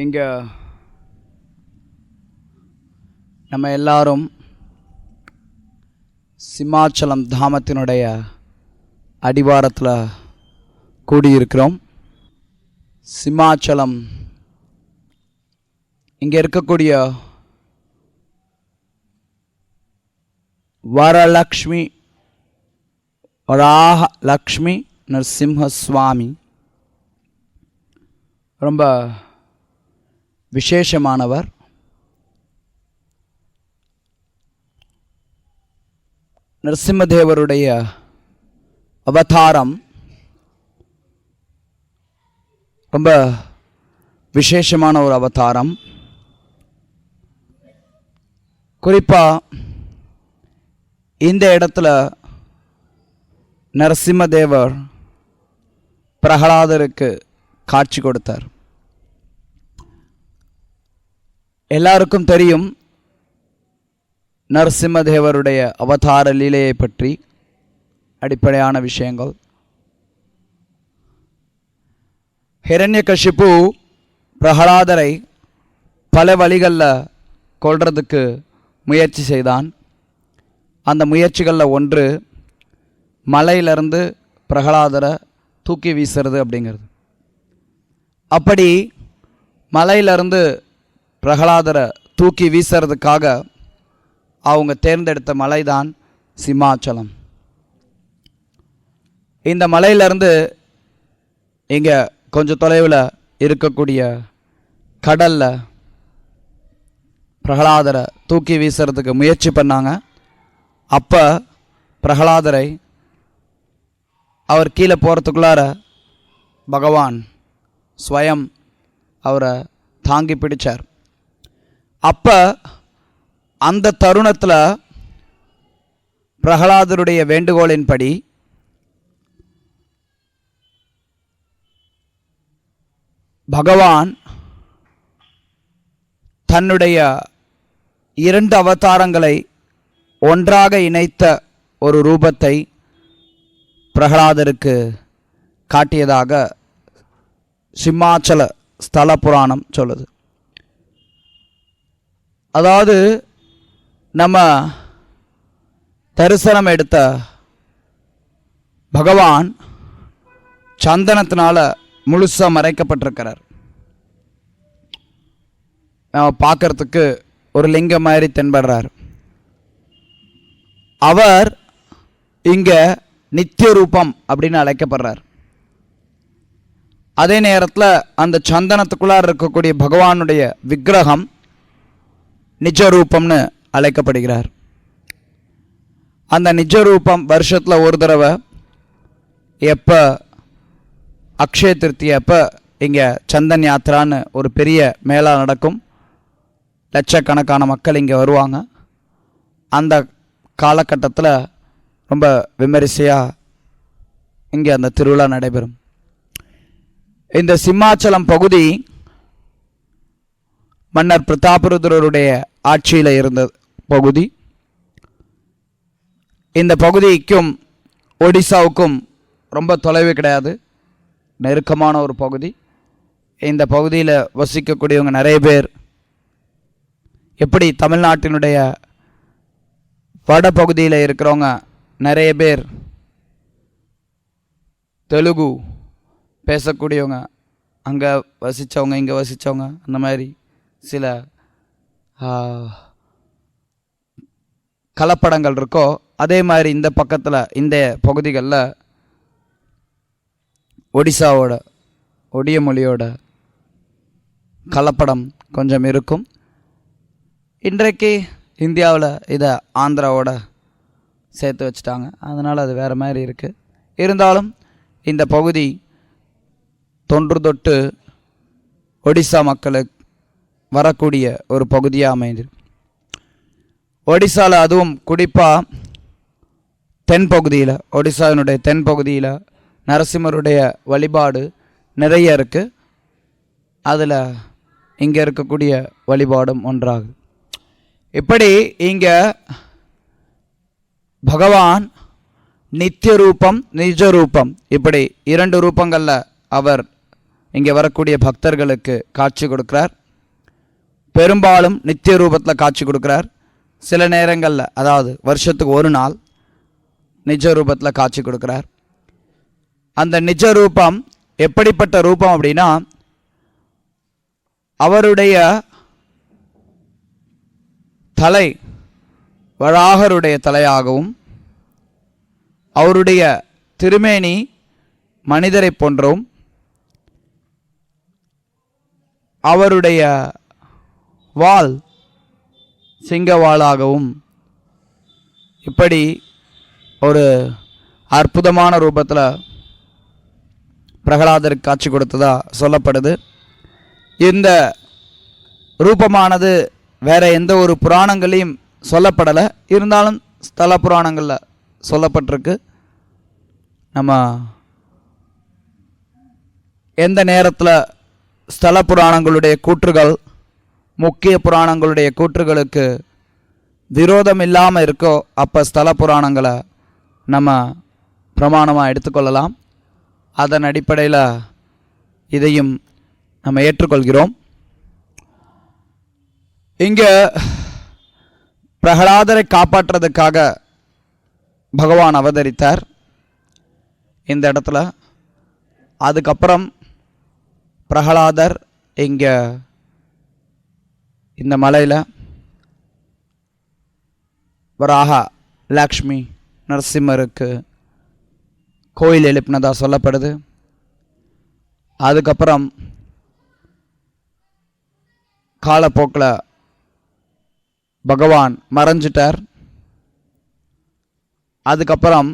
இங்கே நம்ம எல்லாரும் சிம்மாச்சலம் தாமத்தினுடைய அடிவாரத்தில் கூடியிருக்கிறோம். சிம்மாச்சலம் இங்கே இருக்கக்கூடிய வரலக்ஷ்மி வராஹலக்ஷ்மி நரசிம்ம சுவாமி ரொம்ப விசேஷமானவர். நரசிம்மதேவருடைய அவதாரம் ரொம்ப விசேஷமான ஒரு அவதாரம். குறிப்பாக இந்த இடத்துல நரசிம்மதேவர் பிரகலாதருக்கு காட்சி கொடுத்தார். எல்லாருக்கும் தெரியும் நரசிம்மதேவருடைய அவதார லீலையை பற்றி அடிப்படையான விஷயங்கள். ஹிரண்யகசிபு பிரகலாதரை பல வழிகளில் கொல்றதுக்கு முயற்சி செய்தான். அந்த முயற்சிகளில் ஒன்று மலையிலிருந்து பிரகலாதரை தூக்கி வீசுறது அப்படிங்கிறது. அப்படி மலையிலிருந்து பிரகலாதரை தூக்கி வீசுறதுக்காக அவங்க தேர்ந்தெடுத்த மலை தான் சிம்மாச்சலம். இந்த மலையிலிருந்து இங்கே கொஞ்சம் தொலைவில் இருக்கக்கூடிய கடலில் பிரகலாதரை தூக்கி வீசுறதுக்கு முயற்சி பண்ணாங்க. அப்போ பிரகலாதரை அவர் கீழே போகிறதுக்குள்ளார பகவான் ஸ்வயம் அவரை தாங்கி பிடிச்சார். அப்போ அந்த தருணத்தில் பிரகலாதருடைய வேண்டுகோளின்படி பகவான் தன்னுடைய 2 அவதாரங்களை ஒன்றாக இணைத்த ஒரு ரூபத்தை பிரகலாதருக்கு காட்டியதாக சிம்மாச்சல ஸ்தல புராணம் சொல்லுது. அதாவது நம்ம தரிசனம் எடுத்த பகவான் சந்தனத்தினால முழுசாக மறைக்கப்பட்டிருக்கிறார். நம்ம பார்க்கறதுக்கு ஒரு லிங்கம் மாதிரி தென்படுறார். அவர் இங்கே நித்திய ரூபம் அப்படின்னு அழைக்கப்படுறார். அதே நேரத்தில் அந்த சந்தனத்துக்குள்ளார் இருக்கக்கூடிய பகவானுடைய விக்கிரகம் நிஜ ரூபம்னு அழைக்கப்படுகிறார். அந்த நிஜ ரூபம் வருஷத்தில் ஒரு தடவை எப்போ அக்ஷய திருப்தி அப்போ இங்கே சந்தன் யாத்திரான்னு ஒரு பெரிய மேளா நடக்கும். லட்சக்கணக்கான மக்கள் இங்கே வருவாங்க. அந்த காலகட்டத்தில் ரொம்ப விமரிசையாக இங்கே அந்த திருவிழா நடைபெறும். இந்த சிம்மாச்சலம் பகுதி மன்னர் பிரதாபருத்ரருடைய ஆட்சியில் இருந்த பகுதி. இந்த பகுதிக்கும் ஒடிசாவுக்கும் ரொம்ப தொலைவு கிடையாது, நெருக்கமான ஒரு பகுதி. இந்த பகுதியில் வசிக்கக்கூடியவங்க நிறைய பேர் எப்படி தமிழ்நாட்டினுடைய வட பகுதியில் இருக்கிறவங்க நிறைய பேர் தெலுங்கு பேசக்கூடியவங்க, அங்கே வசித்தவங்க இங்கே வசித்தவங்க, அந்த மாதிரி சில கலப்படங்கள் இருக்கோ, அதே மாதிரி இந்த பக்கத்தில் இந்த பகுதிகளில் ஒடிசாவோட ஒடிய மொழியோட கலப்படம் கொஞ்சம் இருக்கும். இன்றைக்கு இந்தியாவில் இதை ஆந்திராவோட சேர்த்து வச்சுட்டாங்க, அதனால் அது வேறு மாதிரி இருக்குது. இருந்தாலும் இந்த பகுதி தொன்று தொட்டு ஒடிசா மக்களுக்கு வரக்கூடிய ஒரு பகுதியாக அமைந்திருக்கு. ஒடிசாவில் அதுவும் குறிப்பாக தென்பகுதியில், ஒடிசாவினுடைய தென்பகுதியில் நரசிம்மருடைய வழிபாடு நிறைய இருக்குது. அதில் இங்கே இருக்கக்கூடிய வழிபாடும் ஒன்றாகுது. இப்படி இங்கே பகவான் நித்திய ரூபம் நிஜ ரூபம் இப்படி 2 ரூபங்களில் அவர் இங்கே வரக்கூடிய பக்தர்களுக்கு காட்சி கொடுக்கிறார். பெரும்பாலும் நித்திய ரூபத்தில் காட்சி கொடுக்கிறார். சில நேரங்களில், அதாவது வருஷத்துக்கு ஒரு நாள் நிஜ ரூபத்தில் காட்சி கொடுக்கிறார். அந்த நிஜ ரூபம் எப்படிப்பட்ட ரூபம் அப்படின்னா, அவருடைய தலை வராகருடைய தலையாகவும், அவருடைய திருமேனி மனிதரை போன்றவும், அவருடைய வாள் சிங்கவாளாகவும், இப்படி ஒரு அற்புதமான ரூபத்தில் பிரகலாதருக்கு காட்சி கொடுத்ததா சொல்லப்படுது. இந்த ரூபமானது வேற எந்த ஒரு புராணங்களையும் சொல்லப்படலை. இருந்தாலும் ஸ்தல புராணங்களில் சொல்லப்பட்டிருக்கு. நம்ம எந்த நேரத்தில் ஸ்தல புராணங்களுடைய கூற்றுகள் முக்கிய புராணங்களுடைய கூற்றுகளுக்கு விரோதம் இல்லாமல் இருக்கோ, அப்போ ஸ்தல புராணங்களை நம்ம பிரமாணமாக எடுத்துக்கொள்ளலாம். அதன் அடிப்படையில் இதையும் நம்ம ஏற்றுக்கொள்கிறோம். இங்கே பிரகலாதரை காப்பாற்றுறதுக்காக பகவான் அவதரித்தார் இந்த இடத்துல. அதுக்கப்புறம் பிரகலாதர் இங்கே இந்த மலையில் வராக லக்ஷ்மி நரசிம்மருக்கு கோயில் எழுப்பினதா சொல்லப்படுது. அதுக்கப்புறம் காலப்போக்கில் பகவான் மறைஞ்சிட்டார். அதுக்கப்புறம்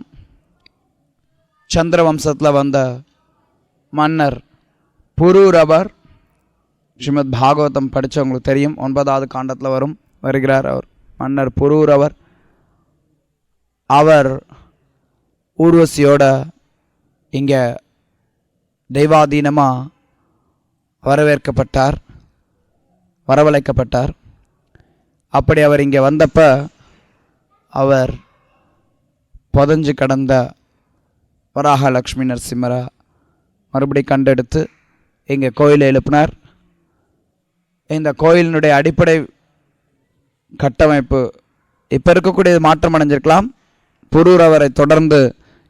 சந்திர வம்சத்தில் வந்த மன்னர் புரூரவர், ஸ்ரீமத் பாகவதம் படித்தவங்களுக்கு தெரியும், 9வது காண்டத்தில் வருகிறார் அவர் மன்னர் புரூரவர். அவர் ஊர்வசியோட இங்கே தெய்வாதீனமாக வரவழைக்கப்பட்டார். அப்படி அவர் இங்கே வந்தப்ப அவர் புதஞ்சு கடந்த வராக லக்ஷ்மி நரசிம்மரை மறுபடி கண்டெடுத்து இங்கே கோயிலை எழுப்பினார். இந்த கோயிலினுடைய அடிப்படை கட்டமைப்பு இப்போ இருக்கக்கூடிய மாற்றம் அடைஞ்சிருக்கலாம். புரூரவரை தொடர்ந்து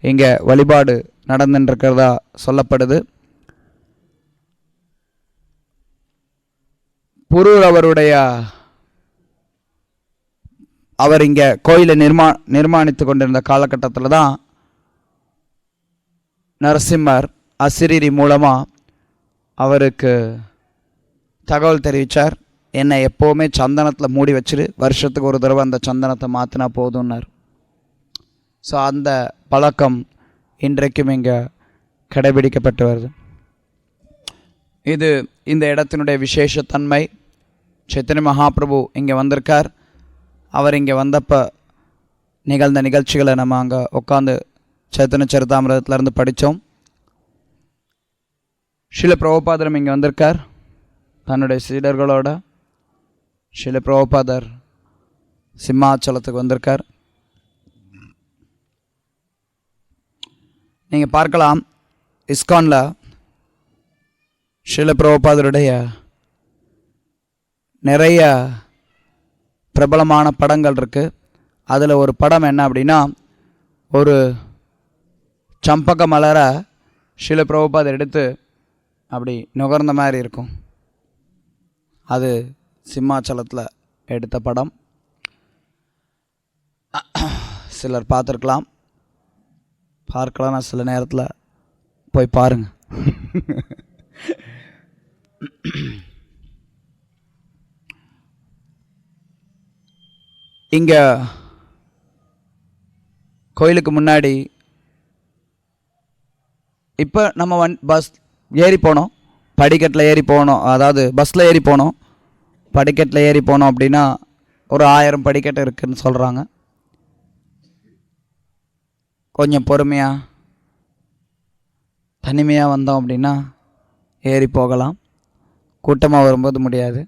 இங்கே வழிபாடு நடந்துருக்கிறதா சொல்லப்படுது. புரூரவருடைய அவர் இங்கே கோயிலை நிர்மாணித்து கொண்டிருந்த காலகட்டத்தில் தான் நரசிம்மர் அசிரீரி மூலமாக அவருக்கு தகவல் தெரிவித்தார். என்னை எப்போவுமே சந்தனத்தில் மூடி வச்சிரு, வருஷத்துக்கு ஒரு தடவை அந்த சந்தனத்தை மாற்றினா போதும்னார். ஸோ அந்த பழக்கம் இன்றைக்கும் இங்கே கடைபிடிக்கப்பட்டு வருது. இது இந்த இடத்தினுடைய விசேஷத்தன்மை. சைத்தன்ய மகாபிரபு இங்கே வந்திருக்கார். அவர் இங்கே வந்தப்போ நிகழ்ந்த நிகழ்ச்சிகளை நம்ம அங்கே உட்காந்து சைத்தன்ய சரிதாமிரதத்திலேருந்து படித்தோம். ஸ்ரீல பிரபுபாதரும் இங்கே வந்திருக்கார் தன்னுடைய சீடர்களோட. ஸ்ரீல பிரபுபாதர் சிம்மாச்சலத்துக்கு வந்திருக்கார். நீங்கள் பார்க்கலாம், இஸ்கானில் ஸ்ரீல பிரபுபாதருடைய நிறைய பிரபலமான படங்கள் இருக்குது. அதில் ஒரு படம் என்ன அப்படின்னா, ஒரு சம்பக மலரை ஸ்ரீல பிரபுபாதர் எடுத்து அப்படி நுகர்ந்த மாதிரி இருக்கும். அது சிம்மாச்சலத்தில் எடுத்த படம். சிலர் பார்க்கலாம், சில நேரத்தில் போய் பாருங்க. இங்கே கோயிலுக்கு முன்னாடி இப்போ நம்ம பஸ் ஏறி போனோம், படிக்கட்டில் ஏறி போனோம், அதாவது பஸ்ஸில் ஏறி போனோம், படிக்கட்டில் ஏறி போனோம் அப்படின்னா ஒரு 1000 படிக்கட்டு இருக்குதுன்னு சொல்கிறாங்க. கொஞ்சம் பொறுமையாக தனிமையாக வந்தோம் அப்படின்னா ஏறி போகலாம். கூட்டமாக வரும்போது முடியாது.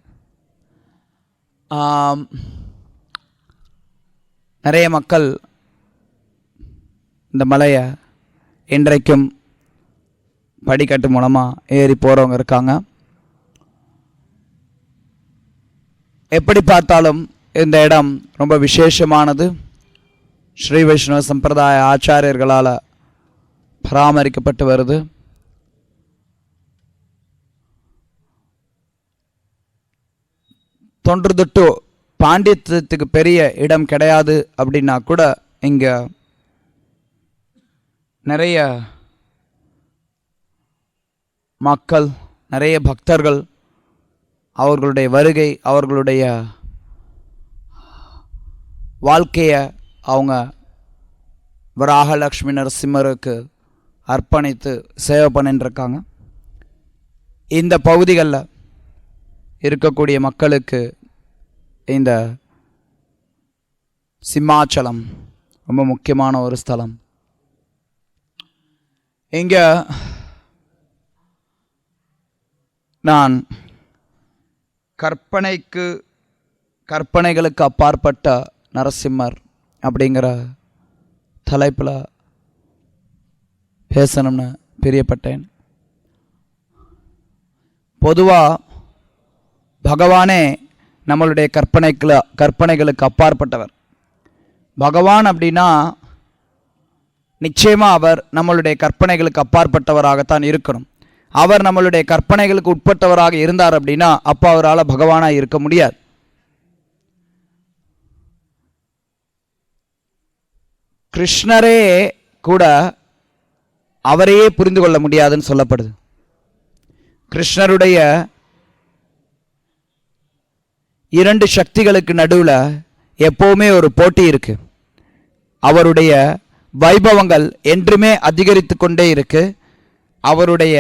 நிறைய மக்கள் இந்த மலையை இன்றைக்கும் படிக்கட்டு மூலமாக ஏறி போகிறவங்க இருக்காங்க. எப்படி பார்த்தாலும் இந்த இடம் ரொம்ப விசேஷமானது. ஸ்ரீ வைஷ்ணவ சம்பிரதாய ஆச்சாரியர்களால் பராமரிக்கப்பட்டு வருது. தொன்றுதொட்டு பாண்டித்யத்துக்கு பெரிய இடம் கிடையாது அப்படின்னா கூட இங்கே நிறைய மக்கள், நிறைய பக்தர்கள், அவர்களுடைய வருகை, அவர்களுடைய வாழ்க்கையை அவங்க வராகலக்ஷ்மி நரசிம்மருக்கு அர்ப்பணித்து சேவை பண்ணிட்டுருக்காங்க. இந்த பகுதிகளில் இருக்கக்கூடிய மக்களுக்கு இந்த சிம்மாச்சலம் ரொம்ப முக்கியமான ஒரு ஸ்தலம். இங்கே நான் கற்பனைகளுக்கு அப்பாற்பட்ட நரசிம்மர் அப்படிங்கிற தலைப்பில் பேசணும்னு பிரியப்பட்டேன். பொதுவாக பகவானே நம்மளுடைய கற்பனைகளுக்கு அப்பாற்பட்டவர். பகவான் அப்படின்னா நிச்சயமாக அவர் நம்மளுடைய கற்பனைகளுக்கு அப்பாற்பட்டவராகத்தான் இருக்கணும். அவர் நம்மளுடைய கற்பனைகளுக்கு உட்பட்டவராக இருந்தார் அப்படின்னா அப்போ அவரால் பகவானாக இருக்க முடியாது. கிருஷ்ணரே கூட அவரையே புரிந்து கொள்ள முடியாதுன்னு சொல்லப்படுது. கிருஷ்ணருடைய இரண்டு சக்திகளுக்கு நடுவில் எப்போவுமே ஒரு போட்டி இருக்கு. அவருடைய வைபவங்கள் என்றுமே அதிகரித்து கொண்டே இருக்கு. அவருடைய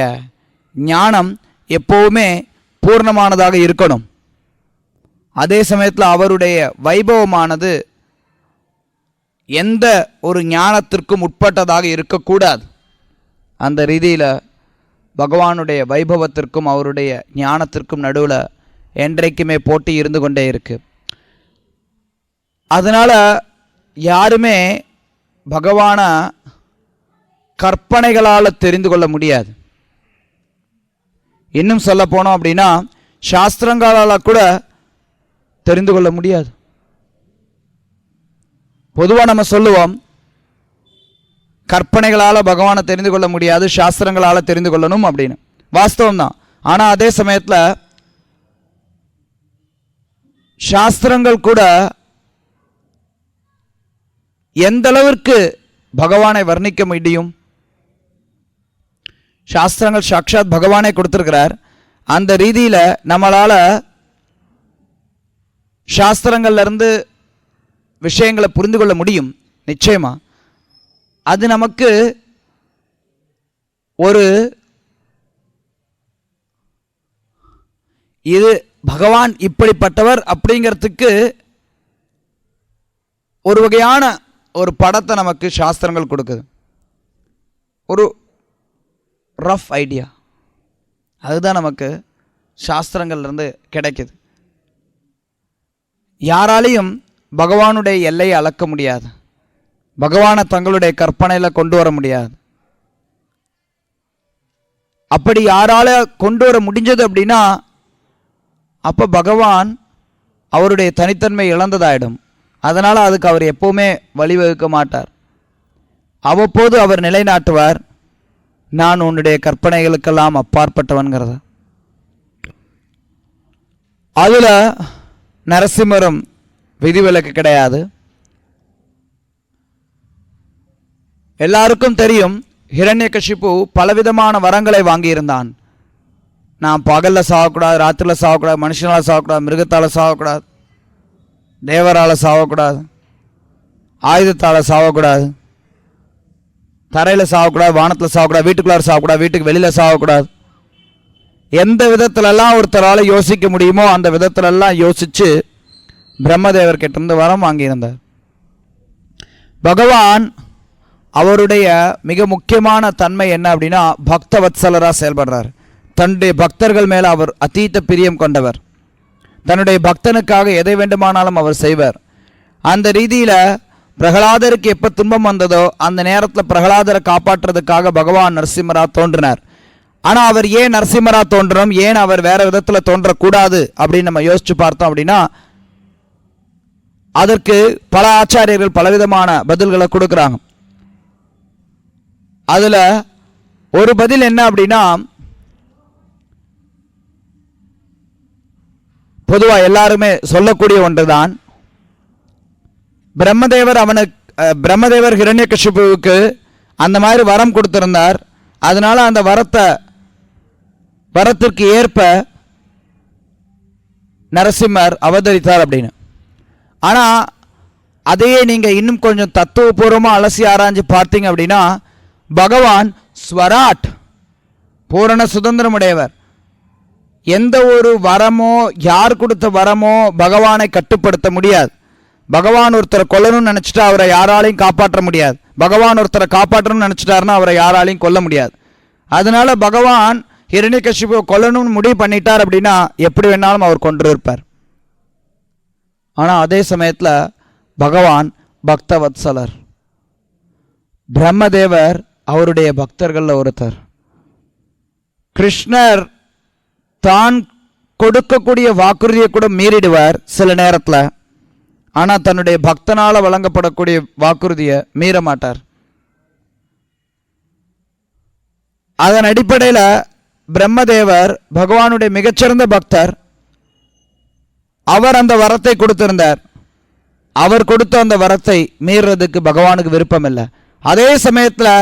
ஞானம் எப்போவுமே பூர்ணமானதாக இருக்கணும். அதே சமயத்தில் அவருடைய வைபவமானது எந்த ஒரு ஞானத்திற்கும் உட்பட்டதாக இருக்கக்கூடாது. அந்த ரீதியில் பகவானுடைய வைபவத்திற்கும் அவருடைய ஞானத்திற்கும் நடுவில் என்றைக்குமே போட்டி இருந்து கொண்டே இருக்கு. அதனால் யாருமே பகவானை கற்பனைகளால் தெரிந்து கொள்ள முடியாது. இன்னும் சொல்ல போனோம் அப்படின்னா சாஸ்திரங்களால் கூட தெரிந்து கொள்ள முடியாது. பொதுவாக நம்ம சொல்லுவோம் கற்பனைகளால் பகவானை தெரிந்து கொள்ள முடியாது, சாஸ்திரங்களால் தெரிந்து கொள்ளணும் அப்படின்னு. வாஸ்தவம் தான். ஆனால் அதே சமயத்தில் சாஸ்திரங்கள் கூட எந்த அளவிற்கு பகவானை வர்ணிக்க முடியும்? சாஸ்திரங்கள் சாட்சாத் பகவானே கொடுத்திருக்கிறார். அந்த ரீதியில் நம்மளால் சாஸ்திரங்கள்ல இருந்து விஷயங்களை புரிந்து கொள்ள முடியும். நிச்சயமா அது நமக்கு ஒரு இது பகவான் இப்படிப்பட்டவர் அப்படிங்கிறதுக்கு ஒரு வகையான ஒரு படத்தை நமக்கு சாஸ்திரங்கள் கொடுக்குது. ஒரு ரஃப் ஐடியா அதுதான் நமக்கு சாஸ்திரங்கள்லேருந்து கிடைக்குது. யாராலையும் பகவானுடைய எல்லையை அளக்க முடியாது. பகவானை தங்களுடைய கற்பனையில் கொண்டு வர முடியாது. அப்படி யாரால கொண்டு வர முடிஞ்சது அப்படின்னா அப்போ பகவான் அவருடைய தனித்தன்மை இழந்ததாயிடும். அதனால் அதுக்கு அவர் எப்போவுமே வழிவகுக்க மாட்டார். அவ்வப்போது அவர் நிலைநாட்டுவார், நான் உன்னுடைய கற்பனைகளுக்கெல்லாம் அப்பாற்பட்டவன்கிறத. அதில் நரசிம்மரும் விதிவிலக்கு கிடையாது. எல்லாருக்கும் தெரியும், ஹிரண்யகசிபு பலவிதமான வரங்களை வாங்கியிருந்தான். நான் பகலில் சாகக்கூடாது, ராத்திரியில் சாகக்கூடாது, மனுஷனால் சாகக்கூடாது, மிருகத்தால் சாகக்கூடாது, தேவரால் சாகக்கூடாது, ஆயுதத்தால் சாகக்கூடாது, தரையில் சாகக்கூடாது, வானத்தில் சாகக்கூடாது, வீட்டுக்குள்ளார சாகக்கூடாது, வீட்டுக்கு வெளியில் சாகக்கூடாது. எந்த விதத்திலெல்லாம் ஒருத்தரால் யோசிக்க முடியுமோ அந்த விதத்திலெல்லாம் யோசித்து பிரம்மதேவர்கிட்டருந்து வரம் வாங்கியிருந்தார். பகவான் அவருடைய மிக முக்கியமான தன்மை என்ன அப்படின்னா பக்தவத்சலராக செயல்படுறார். தன்னுடைய பக்தர்கள் மேலே அவர் அதீத பிரியம் கொண்டவர். தன்னுடைய பக்தனுக்காக எதை வேண்டுமானாலும் அவர் செய்வார். அந்த ரீதியில் பிரகலாதருக்கு எப்போ துன்பம் வந்ததோ அந்த நேரத்தில் பிரகலாதரை காப்பாற்றுறதுக்காக பகவான் நரசிம்மரா தோன்றினார். ஆனால் அவர் ஏன் நரசிம்மராக தோன்றணும், ஏன் அவர் வேற விதத்தில் தோன்றக்கூடாது அப்படின்னு நம்ம யோசிச்சு பார்த்தோம் அப்படின்னா அதற்கு பல ஆச்சாரியர்கள் பலவிதமான பதில்களை கொடுக்குறாங்க. அதில் ஒரு பதில் என்ன அப்படின்னா, பொதுவாக எல்லாருமே சொல்லக்கூடிய ஒன்றுதான், பிரம்மதேவர் ஹிரண்யகசிபுவுக்கு அந்த மாதிரி வரம் கொடுத்திருந்தார். அதனால அந்த வரத்திற்கு ஏற்ப நரசிம்மர் அவதரித்தார் அப்படின்னு. ஆனால் அதையே நீங்கள் இன்னும் கொஞ்சம் தத்துவபூர்வமாக அலசி ஆராய்ஞ்சு பார்த்தீங்க அப்படின்னா பகவான் ஸ்வராட், பூரண சுதந்திரமுடையவர். எந்த ஒரு வரமோ, யார் கொடுத்த வரமோ பகவானை கட்டுப்படுத்த முடியாது. பகவான் ஒருத்தரை கொல்லணும்னு நினச்சிட்டா அவரை யாராலையும் காப்பாற்ற முடியாது. பகவான் ஒருத்தரை காப்பாற்றணும்னு நினச்சிட்டாருன்னா அவரை யாராலையும் கொல்ல முடியாது. அதனால பகவான் ஹிரண்யகசிபுவை கொல்லணும்னு முடிவு பண்ணிட்டார் அப்படின்னா எப்படி வேணாலும் அவர் கொன்று இருப்பார். ஆனால் அதே சமயத்தில் பகவான் பக்தவத்சலர். பிரம்மதேவர் அவருடைய பக்தர்களில் ஒருத்தர். கிருஷ்ணர் தான் கொடுக்கக்கூடிய வாக்குறுதியை கூட மீறிடுவார் சில நேரத்தில். ஆனால் தன்னுடைய பக்தனால் வழங்கப்படக்கூடிய வாக்குறுதியை மீற மாட்டார். அதன் அடிப்படையில் பிரம்மதேவர் பகவானுடைய மிகச்சிறந்த பக்தர். அவர் அந்த வரத்தை கொடுத்திருந்தார். அவர் கொடுத்த அந்த வரத்தை மீறதுக்கு பகவானுக்கு விருப்பம் இல்லை. அதே சமயத்தில்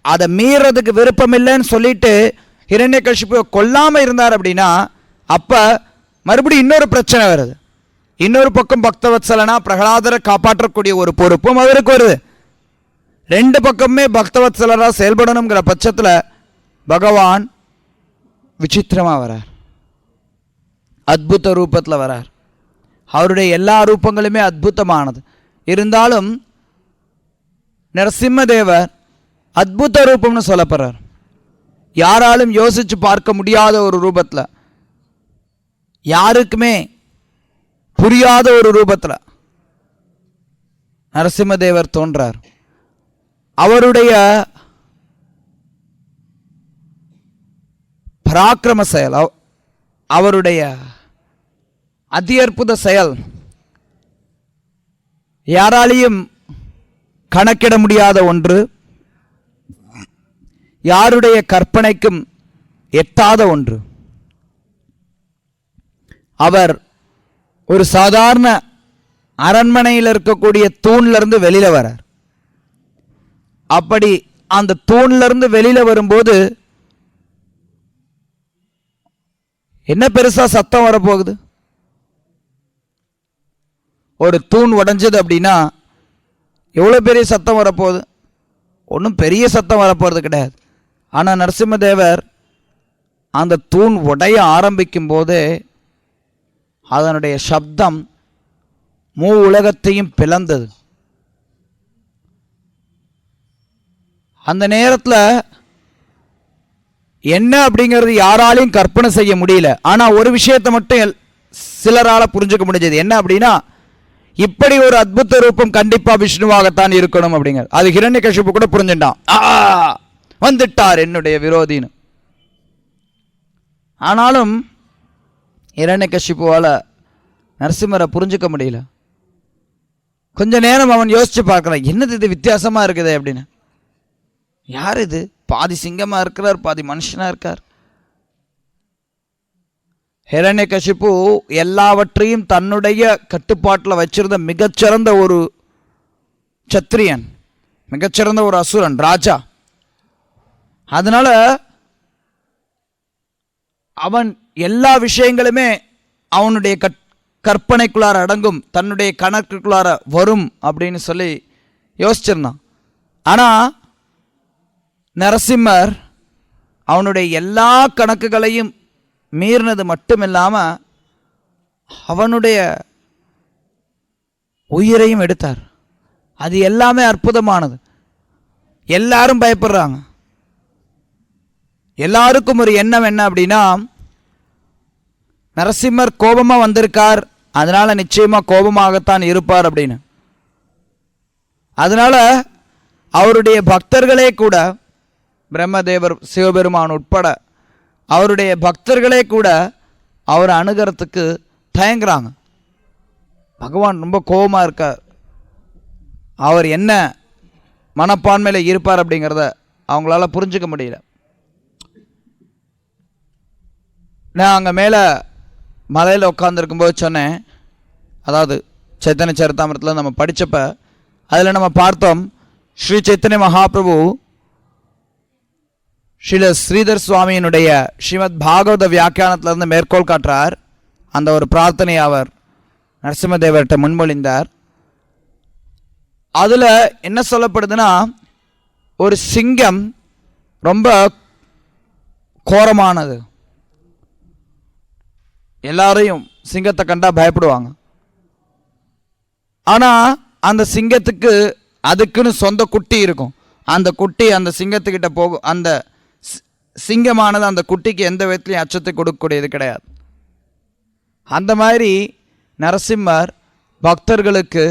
அதை மீறதுக்கு விருப்பம் இல்லைன்னு சொல்லிட்டு ஹிரண்யகசிபுவை கொல்லாமல் இருந்தார் அப்படின்னா அப்போ மறுபடியும் இன்னொரு பிரச்சனை வருது. இன்னொரு பக்கம் பக்தவத்சலனா பிரகலாதரை காப்பாற்றக்கூடிய ஒரு பொறுப்பும் அவருக்கு வருது. ரெண்டு பக்கமே பக்தவத்சலராக செயல்படணுங்கிற பட்சத்தில் பகவான் விசித்திரமாக வரார், அத்புத ரூபத்தில் வரார். அவருடைய எல்லா ரூபங்களுமே அத்புதமானது. இருந்தாலும் நரசிம்மதேவர் அத்புத ரூபம்னு சொல்லப்படுறார். யாராலும் யோசிச்சு பார்க்க முடியாத ஒரு ரூபத்தில், யாருக்குமே புரியாத ஒரு ரூபத்தில் நரசிம்மதேவர் தோன்றார். அவருடைய பராக்கிரம செயல், அவருடைய அதி அற்புத செயல் யாராலையும் கணக்கிட முடியாத ஒன்று, யாருடைய கற்பனைக்கும் எட்டாத ஒன்று. அவர் ஒரு சாதாரண அரண்மனையில் இருக்கக்கூடிய தூண்லேருந்து வெளியில வரார். அப்படி அந்த தூண்லேருந்து வெளியில வரும்போது என்ன பெருசா சத்தம் வரப்போகுது? ஒரு தூண் உடைஞ்சது அப்படின்னா எவ்வளோ பெரிய சத்தம் வரப்போகுது? ஒன்றும் பெரிய சத்தம் வரப்போகிறது கிடையாது. ஆனால் நரசிம்மதேவர் அந்த தூண் உடைய ஆரம்பிக்கும் போதே அதனுடைய சப்தம் உலகத்தையும் பிளந்தது. அந்த நேரத்தில் என்ன அப்படிங்கிறது யாராலையும் கற்பனை செய்ய முடியல. ஆனால் ஒரு விஷயத்தை மட்டும் சிலரால் புரிஞ்சுக்க முடிஞ்சது. என்ன அப்படின்னா, இப்படி ஒரு அத்புத ரூபம் கண்டிப்பா விஷ்ணுவாகத்தான் இருக்கணும் அப்படிங்கிற. அது ஹிரண்யகசிபு கூட புரிஞ்சுட்டான், வந்துட்டார் என்னுடைய விரோதின்னு. ஆனாலும் ஹிரண்யகசிபுவால நரசிம்மரை புரிஞ்சுக்க முடியல. கொஞ்ச நேரம் அவன் யோசிச்சு பார்க்கலாம், என்னது இது வித்தியாசமா இருக்குது அப்படின்னு. யார் இது? பாதி சிங்கமா இருக்கிறார், பாதி மனுஷனா இருக்கார். ஹிரண்யகசிபு எல்லாவற்றையும் தன்னுடைய கட்டுப்பாட்டில் வச்சிருந்த மிகச்சிறந்த ஒரு சத்திரியன், மிகச்சிறந்த ஒரு அசுரன், ராஜா. அதனால அவன் எல்லா விஷயங்களுமே அவனுடைய கற்பனைக்குள்ளார அடங்கும், தன்னுடைய கணக்குக்குள்ளார வரும் அப்படின்னு சொல்லி யோசிச்சிருந்தான். ஆனால் நரசிம்மர் அவனுடைய எல்லா கணக்குகளையும் மீறினது மட்டுமில்லாமல் அவனுடைய உயிரையும் எடுத்தார். அது எல்லாமே அற்புதமானது. எல்லாரும் பயப்படுறாங்க. எல்லாருக்கும் ஒரு எண்ணம் என்ன அப்படின்னா, நரசிம்மர் கோபமாக வந்திருக்கார், அதனால நிச்சயமாக கோபமாகத்தான் இருப்பார் அப்படின்னு. அதனால அவருடைய பக்தர்களே கூட பிரம்மதேவர், சிவபெருமான் உட்பட அவருடைய பக்தர்களே கூட அவரை அணுகிறதுக்கு தயங்குறாங்க. பகவான் ரொம்ப கோபமாக இருக்கார். அவர் என்ன மனப்பான்மையில் இருப்பார் அப்படிங்கிறத அவங்களால புரிஞ்சுக்க முடியல. நான் அங்கே மேலே மலையில் உட்காந்துருக்கும்போது சொன்னேன், அதாவது சைத்தன்ய சரிதாமிரத்தில் நம்ம படித்தப்ப அதில் நம்ம பார்த்தோம், ஸ்ரீ சைத்தன்ய மகாபிரபு ஸ்ரீல ஸ்ரீதர் சுவாமியினுடைய ஸ்ரீமத் பாகவத வியாக்கியானத்திலிருந்து மேற்கோள் காட்டுறார். அந்த ஒரு பிரார்த்தனையை அவர் நரசிம்மதேவர்கிட்ட முன்மொழிந்தார். அதில் என்ன சொல்லப்படுதுன்னா, ஒரு சிங்கம் ரொம்ப கோரமானது, எல்லாரையும் சிங்கத்தை கண்டா பயப்படுவாங்க. ஆனால் அந்த சிங்கத்துக்கு அதுக்குன்னு சொந்த குட்டி இருக்கும். அந்த குட்டி அந்த சிங்கத்துக்கிட்ட போகும். அந்த சிங்கமானது அந்த குட்டிக்கு எந்த விதத்துலையும் அச்சத்தை கொடுக்கக்கூடியது கிடையாது. அந்த மாதிரி நரசிம்மர் பக்தர்களுக்கு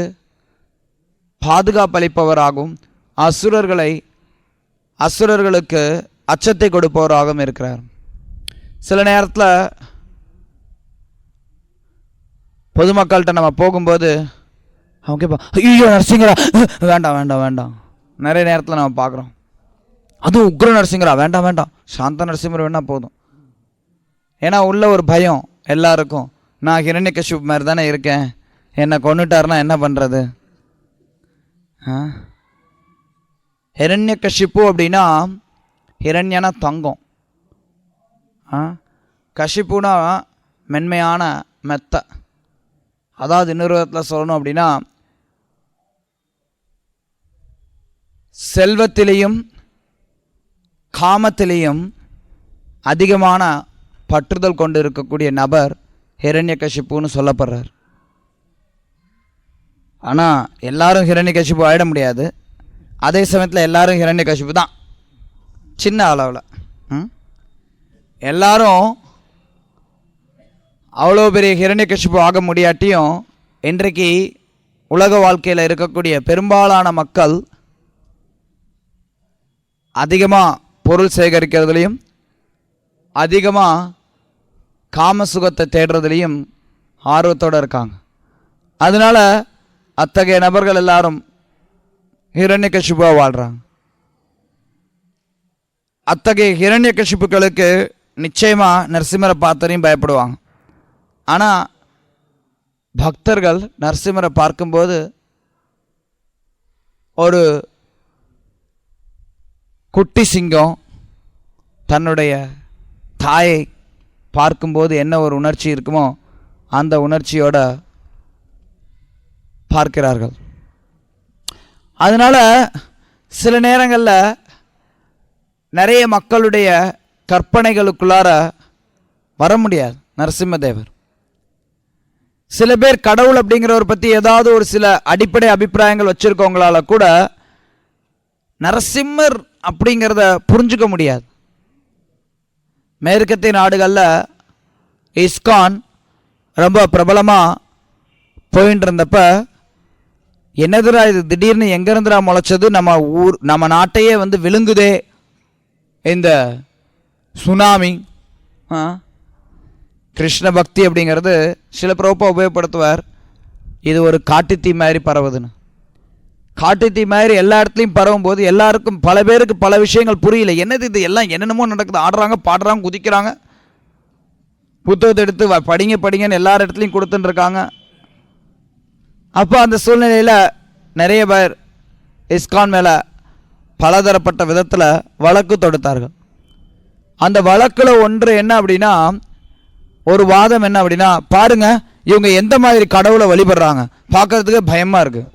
பாதுகாப்பளிப்பவராகவும் அசுரர்களுக்கு அச்சத்தை கொடுப்பவராகவும் இருக்கிறார். சில நேரத்தில் பொதுமக்கள்கிட்ட நம்ம போகும்போது அவங்க கேட்போம், ஐயோ நரசிங்கரா, வேண்டாம் வேண்டாம் வேண்டாம். நிறைய நேரத்தில் நம்ம பார்க்குறோம், அதுவும் உக்ர நரசிங்கரா, வேண்டாம் வேண்டாம், சாந்த நரசிம்மர் வேணால் போதும். ஏன்னா உள்ள ஒரு பயம் எல்லாருக்கும், நான் ஹிரண்யகசிபு மாதிரி தானே இருக்கேன், என்னை கொன்னுட்டாருன்னா என்ன பண்ணுறது? ஹிரண்யகசிபு அப்படின்னா ஹிரண்யனா தங்கம், கஷிப்புனா மென்மையான மெத்தை. அதாவது இன்னொரு விதத்தில் சொல்லணும் அப்படின்னா, செல்வத்திலேயும் காமத்திலேயும் அதிகமான பற்றுதல் கொண்டு இருக்கக்கூடிய நபர் ஹிரண்யகசிப்புன்னு சொல்லப்படுறார். ஆனால் எல்லாரும் ஹிரண்யகசிப்பு ஆயிட முடியாது. அதே சமயத்தில் எல்லாரும் ஹிரண்யகசிப்பு தான், சின்ன அளவில். எல்லாரும் அவ்வளோ பெரிய ஹிரண்யகசிப்பு ஆக முடியாட்டியும் இன்றைக்கு உலக வாழ்க்கையில் இருக்கக்கூடிய பெரும்பாலான மக்கள் அதிகமாக பொருள் சேகரிக்கிறதுலையும் அதிகமாக காம சுகத்தை தேடுறதுலையும் ஆர்வத்தோடு இருக்காங்க. அதனால் அத்தகைய நபர்கள் எல்லாரும் ஹிரண்யகசிப்புவாக வாழ்கிறாங்க. அத்தகைய ஹிரண்யகசிப்புகளுக்கு நிச்சயமாக நரசிம்மரை பார்த்தரையும் பயப்படுவாங்க. ஆனால் பக்தர்கள் நரசிம்மரை பார்க்கும்போது ஒரு குட்டி சிங்கம் தன்னுடைய தாயை பார்க்கும்போது என்ன ஒரு உணர்ச்சி இருக்குமோ அந்த உணர்ச்சியோட பார்க்கிறார்கள். அதனால் சில நேரங்களில் நிறைய மக்களுடைய கற்பனைகளுக்குள்ளார வர முடியாது நரசிம்மதேவர். சில பேர் கடவுள் அப்படிங்கிறவர் பற்றி ஏதாவது ஒரு சில அடிப்படை அபிப்பிராயங்கள் வச்சுருக்கவங்களால கூட நரசிம்மர் அப்படிங்கிறத புரிஞ்சுக்க முடியாது. மேற்கத்திய நாடுகளில் இஸ்கான் ரொம்ப பிரபலமாக போயின்னு இருந்தப்ப, என்னதுரா இது திடீர்னு எங்கேருந்துரா முளைச்சது, நம்ம நாட்டையே வந்து விழுங்குதே இந்த சுனாமி. கிருஷ்ண பக்தி அப்படிங்கிறது சில பிரபா உபயோகப்படுத்துவார், இது ஒரு காட்டுத்தீ மாதிரி பரவுதுன்னு. காட்டுத்தீ மாதிரி எல்லா இடத்துலையும் பரவும் போது எல்லாருக்கும், பல பேருக்கு பல விஷயங்கள் புரியல. என்னது இது, எல்லாம் என்னென்னமோ நடக்குது, ஆடுறாங்க பாடுறாங்க குதிக்கிறாங்க, புத்தகத்தை எடுத்து படிங்கன்னு எல்லா இடத்துலையும் கொடுத்துட்டு இருக்காங்க. அப்போ அந்த சூழ்நிலையில் நிறைய பேர் இஸ்கான் மேலே பலதரப்பட்ட விதத்தில் வழக்கு தொடுத்தார்கள். அந்த வழக்கில் ஒன்று என்ன அப்படின்னா, ஒரு வாதம் என்ன அப்படின்னா, பாருங்க இவங்க எந்த மாதிரி கடவுளை வழிபடுறாங்க, பார்க்கறதுக்கு பயமாக இருக்குது.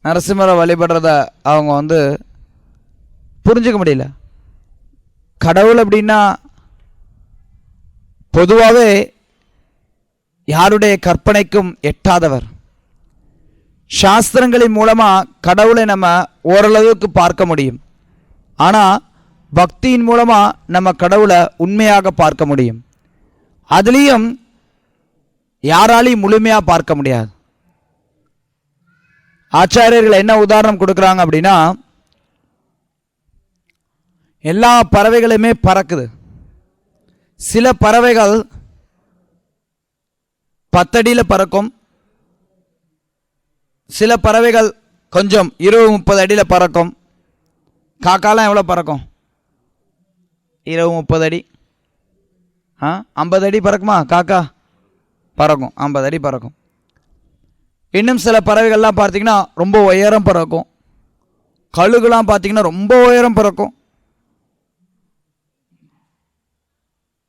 நரசிம்மரை வழிபடுறத அவங்க வந்து புரிஞ்சுக்க முடியல. கடவுள் அப்படின்னா பொதுவாகவே யாருடைய கற்பனைக்கும் எட்டாதவர். சாஸ்திரங்களின் மூலமாக கடவுளை நம்ம ஓரளவுக்கு பார்க்க முடியும். ஆனால் பக்தியின் மூலமாக நம்ம கடவுளை உண்மையாக பார்க்க முடியும். அதுலேயும் யாராலையும் முழுமையாக பார்க்க முடியாது. ஆச்சாரியர்கள் என்ன உதாரணம் கொடுக்குறாங்க அப்படின்னா, எல்லா பறவைகளுமே பறக்குது. சில பறவைகள் 10 அடியில் பறக்கும், சில பறவைகள் கொஞ்சம் 20-30 அடியில் பறக்கும். காக்காலாம் எவ்வளோ பறக்கும்? 20-30 அடி. 50 அடி பறக்குமா? காக்கா பறக்கும், 50 அடி பறக்கும். இன்னும் சில பறவைகள்லாம் பார்த்தீங்கன்னா ரொம்ப உயரம் பறக்கும். கழுகுலாம் பார்த்தீங்கன்னா ரொம்ப உயரம் பறக்கும்.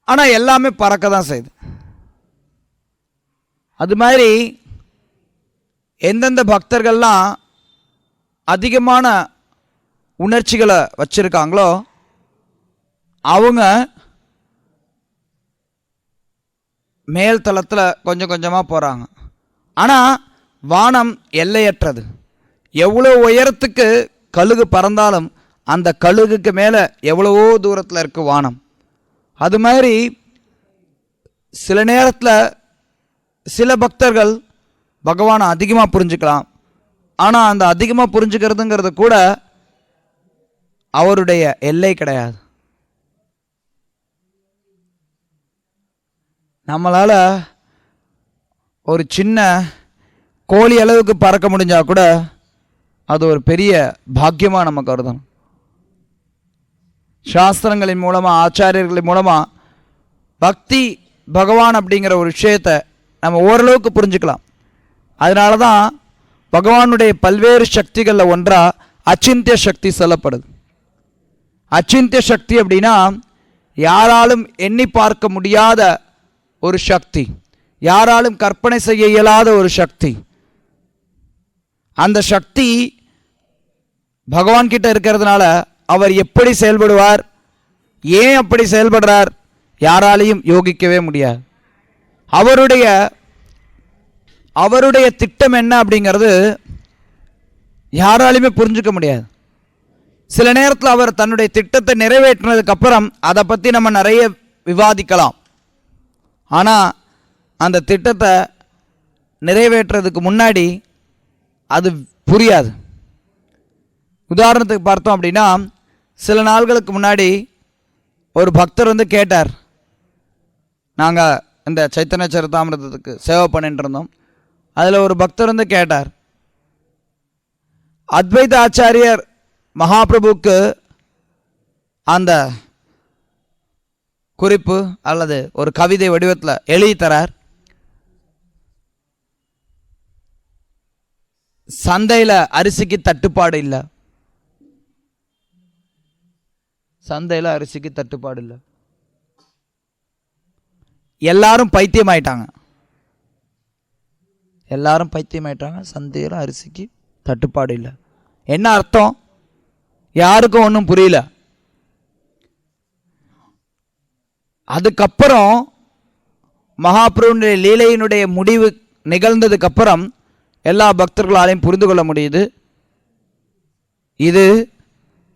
ஆனால் எல்லாமே பறக்க தான் செய்யுது. அது மாதிரி எந்தெந்த பக்தர்கள்லாம் அதிகமான உணர்ச்சிகளை வச்சுருக்காங்களோ அவங்க மேல் தளத்தில் கொஞ்சம் கொஞ்சமாக போகிறாங்க. ஆனால் வானம் எல்லையற்றது. எவ்வளோ உயரத்துக்கு கழுகு பறந்தாலும் அந்த கழுகுக்கு மேலே எவ்வளவோ தூரத்தில் இருக்குது வானம். அது மாதிரி சில நேரத்தில் சில பக்தர்கள் பகவானை அதிகமாக புரிஞ்சுக்கலாம். ஆனால் அந்த அதிகமாக புரிஞ்சுக்கிறதுங்கிறது கூட அவருடைய எல்லை கிடையாது. நம்மளால் ஒரு சின்ன கோழி அளவுக்கு பறக்க முடிஞ்சால் கூட அது ஒரு பெரிய பாக்கியமாக நம்ம கருதணும். சாஸ்திரங்களின் மூலமாக, ஆச்சாரியர்களின் மூலமாக பக்தி பகவான் அப்படிங்கிற ஒரு விஷயத்தை நம்ம ஓரளவுக்கு புரிஞ்சுக்கலாம். அதனால தான் பகவானுடைய பல்வேறு சக்திகளில் ஒன்றாக அச்சிந்திய சக்தி சொல்லப்படுது. அச்சிந்திய சக்தி அப்படின்னா யாராலும் எண்ணி பார்க்க முடியாத ஒரு சக்தி, யாராலும் கற்பனை செய்ய இயலாத ஒரு சக்தி. அந்த சக்தி பகவான் கிட்ட இருக்கிறதுனால அவர் எப்படி செயல்படுவார், ஏன் அப்படி செயல்படுறார், யாராலையும் யோகிக்கவே முடியாது. அவருடைய திட்டம் என்ன அப்படிங்கிறது யாராலையுமே புரிஞ்சுக்க முடியாது. சில நேரத்தில் அவர் தன்னுடைய திட்டத்தை நிறைவேற்றினதுக்கு அப்புறம் அதை பற்றி நம்ம நிறைய விவாதிக்கலாம். ஆனால் அந்த திட்டத்தை நிறைவேற்றுறதுக்கு முன்னாடி அது புரியாது. உதாரணத்துக்கு பார்த்தோம் அப்படின்னா, சில நாள்களுக்கு முன்னாடி ஒரு பக்தர் வந்து கேட்டார். நாங்கள் இந்த சைத்தன்ய சரிதாமிர்தத்துக்கு சேவை பண்ணிட்டு இருந்தோம். அதில் ஒரு பக்தர் வந்து கேட்டார், அத்வைத ஆச்சாரியர் மகாபிரபுக்கு அந்த குறிப்பு அல்லது ஒரு கவிதை வடிவத்தில் எழுதி தரார். சந்தையில் அரிசிக்கு தட்டுப்பாடு இல்லை, சந்தையில் அரிசிக்கு தட்டுப்பாடு இல்லை. எல்லாரும் பைத்தியமாயிட்டாங்க, எல்லாரும் பைத்தியமாயிட்டாங்க. சந்தையில் அரிசிக்கு தட்டுப்பாடு இல்லை. என்ன அர்த்தம்? யாருக்கும் ஒன்றும் புரியல. அதுக்கப்புறம் மகாபிரபுடைய லீலையினுடைய முடிவு நிகழ்ந்ததுக்கு அப்புறம் எல்லா பக்தர்களாலையும் புரிந்து கொள்ள முடியுது, இது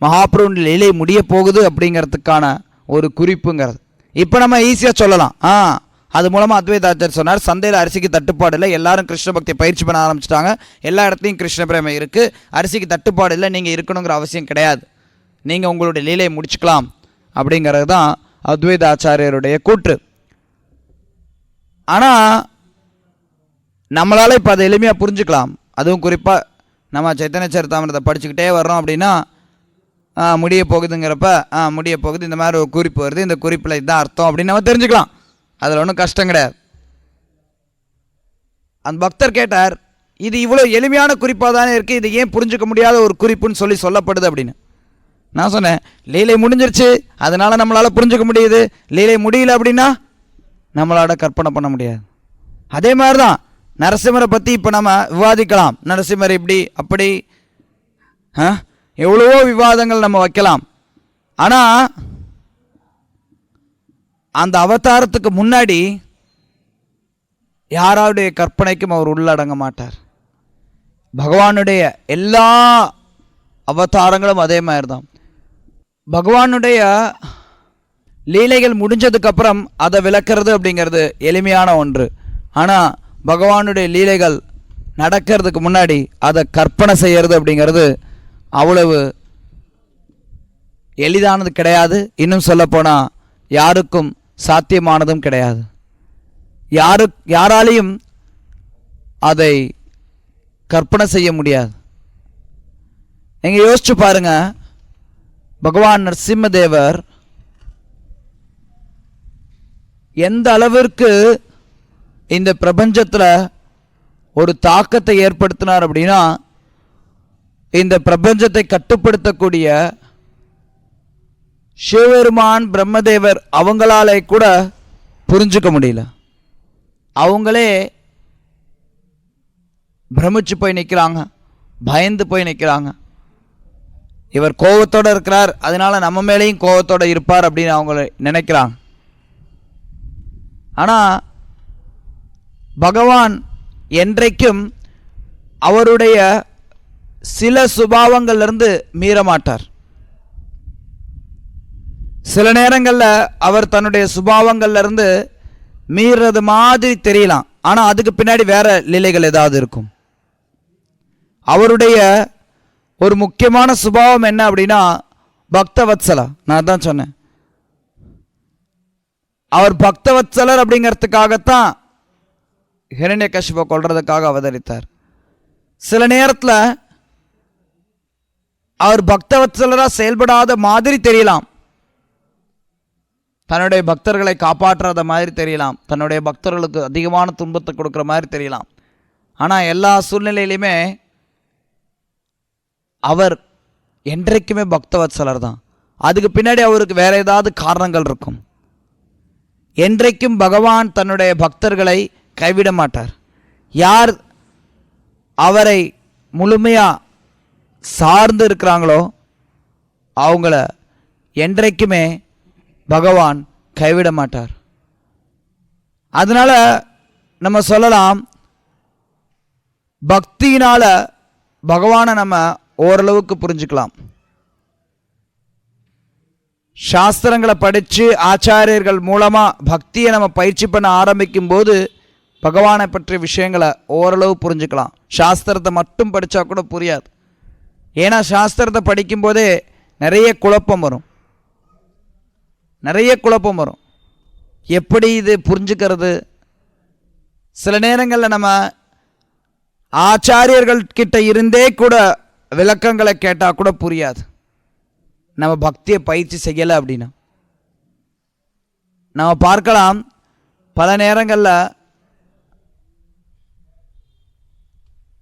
மகாபிரபுடைய லீலை முடிய போகுது அப்படிங்கிறதுக்கான ஒரு குறிப்புங்கிறது. இப்போ நம்ம ஈஸியாக சொல்லலாம், அது மூலமாக அத்வைத ஆச்சாரியர் சொன்னார், சந்தையில் அரிசிக்கு தட்டுப்பாடு இல்லை, எல்லாரும் கிருஷ்ண பக்தியை பயிற்சி பண்ண ஆரம்பிச்சிட்டாங்க, எல்லா இடத்துலையும் கிருஷ்ண பிரேமை இருக்குது, அரிசிக்கு தட்டுப்பாடு இல்லை, நீங்கள் இருக்கணுங்கிற அவசியம் கிடையாது, நீங்கள் உங்களுடைய லீலையை முடிச்சுக்கலாம் அப்படிங்கிறது தான் அத்வைத ஆச்சாரியருடைய கூற்று. ஆனால் நம்மளால் இப்போ அதை எளிமையாக புரிஞ்சுக்கலாம். அதுவும் குறிப்பாக நம்ம சைத்தன்ய சரிதாமிரத்தை படிச்சுக்கிட்டே வர்றோம் அப்படின்னா முடிய போகுதுங்கிறப்ப முடிய போகுது, இந்த மாதிரி ஒரு குறிப்பு வருது, இந்த குறிப்பில் இதுதான் அர்த்தம் அப்படின்னு நம்ம தெரிஞ்சுக்கலாம். அதில் ஒன்றும் கஷ்டம் கிடையாது. அந்த பக்தர் கேட்டார், இது இவ்வளோ எளிமையான குறிப்பாக தானே இருக்குது, இது ஏன் புரிஞ்சுக்க முடியாத ஒரு குறிப்புன்னு சொல்லப்படுது அப்படின்னு. நான் சொன்னேன், லீலை முடிஞ்சிருச்சு, அதனால் நம்மளால் புரிஞ்சுக்க முடியுது. லீலை முடியல அப்படின்னா நம்மளால் கற்பனை பண்ண முடியாது. அதே மாதிரி தான் நரசிம்மரை பற்றி இப்போ நம்ம விவாதிக்கலாம். நரசிம்மர் இப்படி அப்படி எவ்வளவோ விவாதங்கள் நம்ம வைக்கலாம். ஆனால் அந்த அவதாரத்துக்கு முன்னாடி யாராவுடைய கற்பனைக்கும் அவர் உள்ளடங்க மாட்டார். பகவானுடைய எல்லா அவதாரங்களும் அதே மாதிரி தான். பகவானுடைய லீலைகள் முடிஞ்சதுக்கப்புறம் அதை விளக்கிறது அப்படிங்கிறது எளிமையான ஒன்று. ஆனால் பகவானுடைய லீலைகள் நடக்கிறதுக்கு முன்னாடி அதை கற்பனை செய்கிறது அப்படிங்கிறது அவ்வளவு எளிதானது கிடையாது. இன்னும் சொல்லப்போனால் யாருக்கும் சாத்தியமானதும் கிடையாது. யாராலையும் அதை கற்பனை செய்ய முடியாது. நீங்கள் யோசிச்சு பாருங்க, பகவான் நரசிம்மதேவர் எந்த அளவிற்கு இந்த பிரபஞ்சத்தில் ஒரு தாக்கத்தை ஏற்படுத்தினார் அப்படின்னா, இந்த பிரபஞ்சத்தை கட்டுப்படுத்தக்கூடிய சிவபெருமான் பிரம்மதேவர் அவங்களாலே கூட புரிஞ்சுக்க முடியல. அவங்களே பிரமிச்சு போய் நிற்கிறாங்க, பயந்து போய் நிற்கிறாங்க. இவர் கோபத்தோடு இருக்கிறார், அதனால நம்ம மேலேயும் கோபத்தோடு இருப்பார் அப்படின்னு அவங்க நினைக்கிறாங்க. ஆனால் பகவான் என்றைக்கும் அவருடைய சில சுபாவங்கள்லேருந்து மீறமாட்டார். சில நேரங்களில் அவர் தன்னுடைய சுபாவங்கள்லேருந்து மீறது மாதிரி தெரியலாம், ஆனால் அதுக்கு பின்னாடி வேற லீலைகள் ஏதாவது இருக்கும். அவருடைய ஒரு முக்கியமான சுபாவம் என்ன அப்படின்னா பக்தவத்சலா. நான் தான் சொன்னேன், அவர் பக்தவத்சலர் அப்படிங்கிறதுக்காகத்தான் ஹிரண்யகசிபை கொல்றதுக்காக அவதரித்தார். சில நேரத்தில் அவர் பக்தவத்சலராக செயல்படாத மாதிரி தெரியலாம், தன்னுடைய பக்தர்களை காப்பாற்றாத மாதிரி தெரியலாம், தன்னுடைய பக்தர்களுக்கு அதிகமான துன்பத்தை கொடுக்குற மாதிரி தெரியலாம். ஆனால் எல்லா சூழ்நிலையிலுமே அவர் என்றைக்குமே பக்தவத்சலர் தான். அதுக்கு பின்னாடி அவருக்கு வேற ஏதாவது காரணங்கள் இருக்கும். என்றைக்கும் பகவான் தன்னுடைய பக்தர்களை கைவிட மாட்டார். யார் அவரை முழுமையாக சார்ந்து இருக்கிறாங்களோ அவங்கள என்றைக்குமே பகவான் கைவிட மாட்டார். அதனால் நம்ம சொல்லலாம், பக்தியினால் பகவானை நம்ம ஓரளவுக்கு புரிஞ்சுக்கலாம். சாஸ்திரங்களை படித்து ஆச்சாரியர்கள் மூலமாக பக்தியை நம்ம பயிற்சி பண்ண ஆரம்பிக்கும் போது பகவானை பற்றிய விஷயங்களை ஓரளவு புரிஞ்சுக்கலாம். சாஸ்திரத்தை மட்டும் படித்தா கூட புரியாது. ஏன்னா சாஸ்திரத்தை படிக்கும்போதே நிறைய குழப்பம் வரும். எப்படி இது புரிஞ்சுக்கிறது? சில நேரங்களில் நம்ம ஆச்சாரியர்கள் கிட்ட இருந்தே கூட விளக்கங்களை கேட்டால் கூட புரியாது, நம்ம பக்தியை பயிற்சி செய்யலை அப்படின்னா. நம்ம பார்க்கலாம், பல நேரங்களில்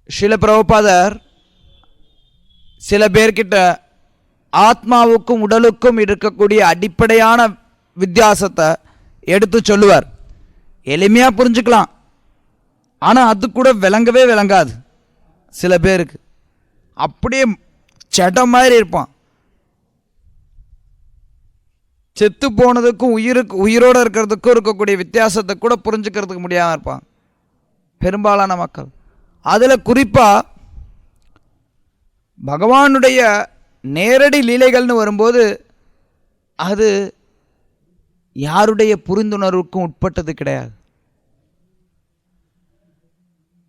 ஸ்ரீல பிரபுபாதர் சில பேர்கிட்ட ஆத்மாவுக்கும் உடலுக்கும் இருக்கக்கூடிய அடிப்படையான வித்தியாசத்தை எடுத்து சொல்லுவார். எளிமையாக புரிஞ்சுக்கலாம், ஆனால் அது கூட விளங்காது. சில பேருக்கு அப்படியே சட்டம் மாதிரி இருப்பான். செத்து போனதுக்கும் உயிரோடு இருக்கிறதுக்கும் இருக்கக்கூடிய வித்தியாசத்தை கூட புரிஞ்சுக்கிறதுக்கு முடியாமல் இருப்பாங்க பெரும்பாலான மக்கள். அதில் குறிப்பாக பகவானுடைய நேரடி லீலைகள்னு வரும்போது அது யாருடைய புரிந்துணர்வுக்கும் உட்பட்டது கிடையாது.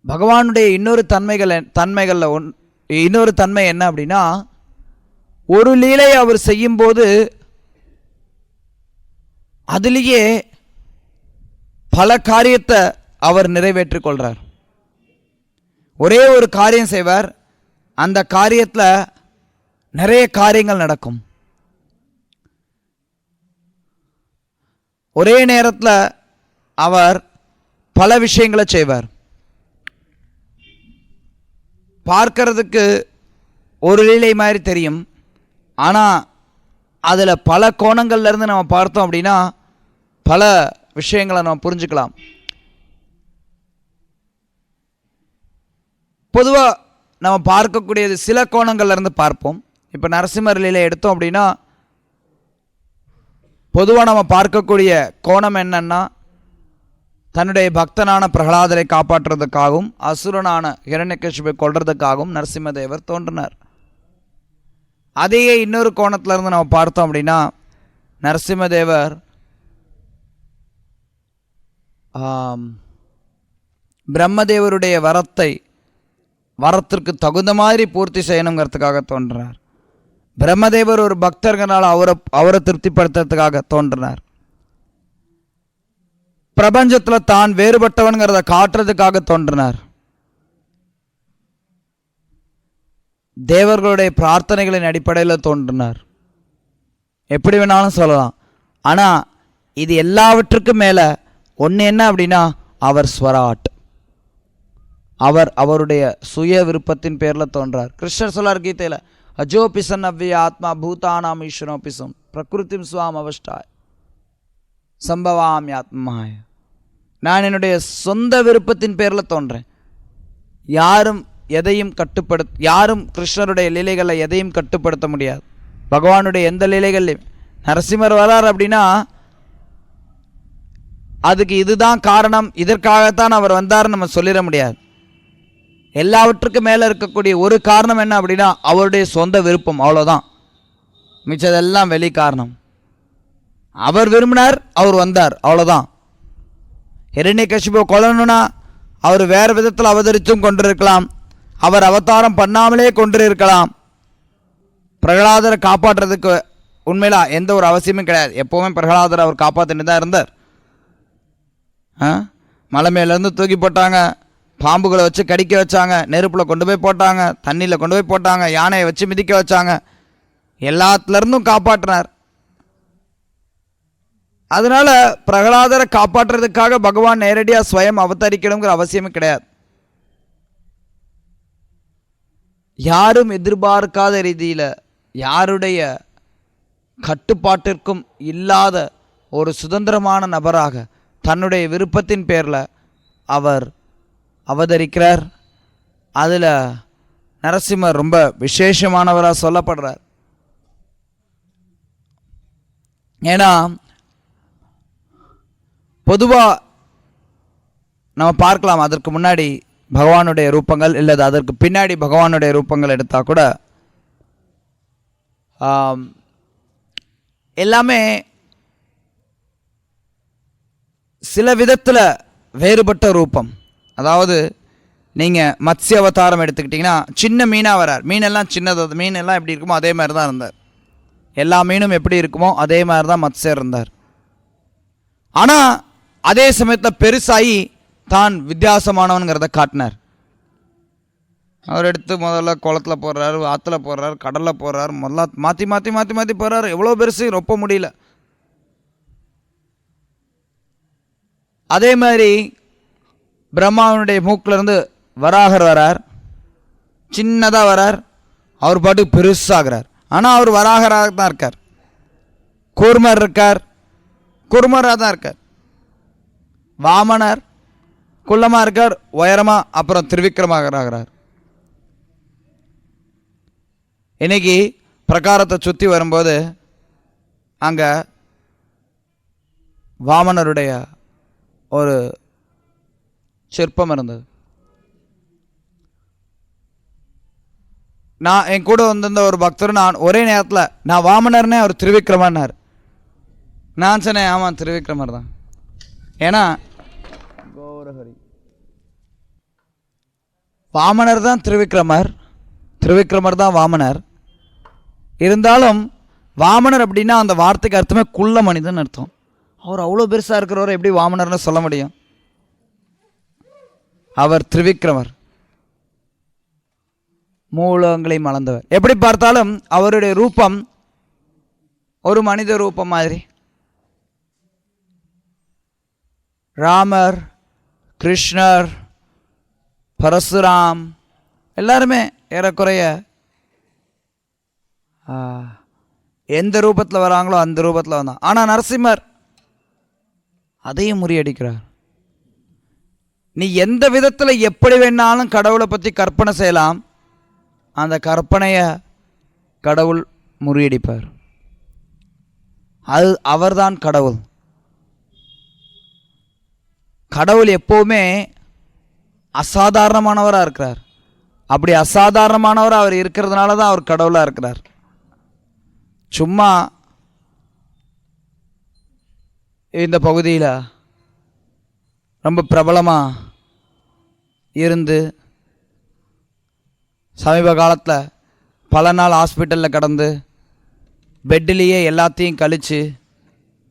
பகவானுடைய இன்னொரு தன்மை என்ன அப்படின்னா, ஒரு லீலையை அவர் செய்யும்போது அதிலேயே பல காரியத்தை அவர் நிறைவேற்றிக் கொள்கிறார். ஒரே ஒரு காரியம் செய்வார், அந்த காரியத்தில் நிறைய காரியங்கள் நடக்கும். ஒரே நேரத்தில் அவர் பல விஷயங்களை செய்வார். பார்க்கறதுக்கு ஒரு லீலை மாதிரி தெரியும், ஆனால் அதில் பல கோணங்கள்லேருந்து நம்ம பார்த்தோம் அப்படின்னா பல விஷயங்களை நம்ம புரிஞ்சுக்கலாம். பொதுவாக நம்ம பார்க்கக்கூடியது சில கோணங்கள்லேருந்து பார்ப்போம். இப்போ நரசிம்மர் லீலை எடுத்தோம் அப்படின்னா பொதுவாக நம்ம பார்க்கக்கூடிய கோணம் என்னன்னா, தன்னுடைய பக்தனான பிரகலாதரை காப்பாற்றுறதுக்காகவும் அசுரனான ஹிரண்யகசிபை கொல்றதுக்காகவும் நரசிம்மதேவர் தோன்றினார். அதையே இன்னொரு கோணத்திலிருந்து நம்ம பார்த்தோம் அப்படின்னா, நரசிம்மதேவர் பிரம்மதேவருடைய வரத்திற்கு தகுந்த மாதிரி பூர்த்தி செய்யணுங்கிறதுக்காக தோன்றினார். பிரம்மதேவர் ஒரு பக்தர்களால் அவரை திருப்திப்படுத்துறதுக்காக தோன்றினார். பிரபஞ்சத்தில் தான் வேறுபட்டவன்கிறத காட்டுறதுக்காக தோன்றினார். தேவர்களுடைய பிரார்த்தனைகளின் அடிப்படையில் தோன்றினார். எப்படி வேணாலும் சொல்லலாம். ஆனால் இது எல்லாவற்றுக்கும் மேலே ஒன்று என்ன அப்படின்னா, அவர் ஸ்வராட். அவருடைய சுய விருப்பத்தின் பேரில் தோன்றார். கிருஷ்ணர் சொல்லார் கீதையில், அஜோபிசன் அவ்விய ஆத்மா பூதானாம் ஈஸ்வரோபிசம் பிரகிருதிம் சுவாம் அவஷ்டாய் சம்பவாம் ஆத்மாய. நான் என்னுடைய சொந்த விருப்பத்தின் பேரில் தோன்றேன். யாரும் கிருஷ்ணருடைய லீலைகளை எதையும் கட்டுப்படுத்த முடியாது. பகவானுடைய எந்த லீலைகள்லையும் நரசிம்மர் வரார் அப்படின்னா அதுக்கு இதுதான் காரணம், இதற்காகத்தான் அவர் வந்தார்னு நம்ம சொல்லிட முடியாது. எல்லாவற்றுக்கும் மேலே இருக்கக்கூடிய ஒரு காரணம் என்ன அப்படின்னா அவருடைய சொந்த விருப்பம், அவ்வளோதான். மிச்சதெல்லாம் வெளி காரணம். அவர் விரும்பினார், அவர் வந்தார், அவ்வளோதான். ஹிரண்யகசிபுவை கொல்லணும்னா அவர் வேறு விதத்தில் அவதரித்தும் கொண்டிருக்கலாம், அவர் அவதாரம் பண்ணாமலே கொண்டிருக்கலாம். பிரகலாதரை காப்பாற்றுறதுக்கு உண்மையில எந்த ஒரு அவசியமும் கிடையாது. எப்போவுமே பிரகலாதரை அவர் காப்பாற்றிட்டு தான் இருந்தார். மலை மேலேருந்து தூக்கி போட்டாங்க, பாம்புகளை வச்சு கடிக்க வச்சாங்க, நெருப்பில் கொண்டு போய் போட்டாங்க, தண்ணியில் கொண்டு போய் போட்டாங்க, யானையை வச்சு மிதிக்க வச்சாங்க, எல்லாத்துலேருந்தும் காப்பாற்றினார். அதனால பிரகலாதரை காப்பாற்றுறதுக்காக பகவான் நேரடியாக ஸ்வயம் அவதரிக்கணுங்கிற அவசியமும் கிடையாது. யாரும் எதிர்பார்க்காத ரீதியில் யாருடைய கட்டுப்பாட்டிற்கும் இல்லாத ஒரு சுதந்திரமான நபராக தன்னுடைய விருப்பத்தின் பேரில் அவர் அவதரிக்கிறார். அதில் நரசிம்மர் ரொம்ப விசேஷமானவராக சொல்லப்படுறார். ஏன்னா பொதுவாக நம்ம பார்க்கலாம், அதற்கு முன்னாடி பகவானுடைய ரூபங்கள் இல்லது அதற்கு பின்னாடி பகவானுடைய ரூபங்கள் எடுத்தால் கூட எல்லாமே சில விதத்தில் வேறுபட்ட ரூபம். அதாவது நீங்கள் மத்ஸ்ய அவதாரம் எடுத்துக்கிட்டிங்கன்னா சின்ன மீனாக வரார். மீனெல்லாம் சின்னது, மீனெல்லாம் எப்படி இருக்குமோ அதே மாதிரி தான் இருந்தார். எல்லா மீனும் எப்படி இருக்குமோ அதே மாதிரி தான் மத்ஸ்யர் இருந்தார். ஆனால் அதே சமயத்தில் பெருசாகி தான் வித்தியாசமானவனுங்கிறத காட்டினார். அவர் எடுத்து முதல்ல குளத்தில் போடுறாரு, ஆற்றுல போடுறாரு, கடலில் போடுறாரு, முதல்ல மாற்றி மாற்றி மாற்றி மாற்றி போடுறாரு. எவ்வளோ பெருசு ரொப்ப முடியல. அதே மாதிரி பிரம்மாவனுடைய மூக்கிலிருந்து வராகர் வரார், சின்னதாக வரார், அவர் பாட்டுக்கு பெருசாகிறார். ஆனால் அவர் வராகராக தான் இருக்கார். கூர்மர் இருக்கார், குர்மராக தான் இருக்கார். வாமனர் குள்ளமாக இருக்கார், உயரமாக, அப்புறம் திருவிக்கிரமாகிறார். இன்னைக்கு பிரகாரத்தை சுற்றி வரும்போது அங்கே வாமனருடைய ஒரு சிற்பம் இருந்தது. நான் என் கூட வந்திருந்த ஒரு பக்தர் நான் ஒரே நேரத்தில் நான் வாமனர்னே அவர் திருவிக்கிரமன்னார். நான் சொன்னேன், ஆமாம் திருவிக்கிரமர் தான். ஏன்னா கௌரஹரி வாமனர் தான் திருவிக்கிரமர், திருவிக்கிரமர் தான் வாமனர். இருந்தாலும் வாமனர் அப்படின்னா அந்த வார்த்தைக்கு அர்த்தமே குள்ள மனிதன் அர்த்தம். அவர் அவ்வளோ பெருசாக இருக்கிறவரை எப்படி வாமனர்னு சொல்ல முடியும்? அவர் திருவிக்கிரமர், மூலங்களை மலர்ந்தவர். எப்படி பார்த்தாலும் அவருடைய ரூபம் ஒரு மனித ரூபம் மாதிரி. ராமர், கிருஷ்ணர், பரசுராம் எல்லாருமே ஏறக்குறைய எந்த ரூபத்தில் வராங்களோ அந்த ரூபத்தில் வந்தான். ஆனால் நரசிம்மர் அதையும் முறியடிக்கிறார். நீ எந்த விதத்தில் எப்படி வேணாலும் கடவுளை பற்றி கற்பனை செய்யலாம், அந்த கற்பனையை கடவுள் முறியடிப்பார். அது அவர்தான் கடவுள். கடவுள் எப்போவுமே அசாதாரணமானவராக இருக்கிறார். அப்படி அசாதாரணமானவராக அவர் இருக்கிறதுனால தான் அவர் கடவுளாக இருக்கிறார். சும்மா இந்த பகுதியில் ரொம்ப பிரபலமாக இருந்து சமீப காலத்தில் பல நாள் ஹாஸ்பிட்டலில் கடந்து பெட்டிலேயே எல்லாத்தையும் கழித்து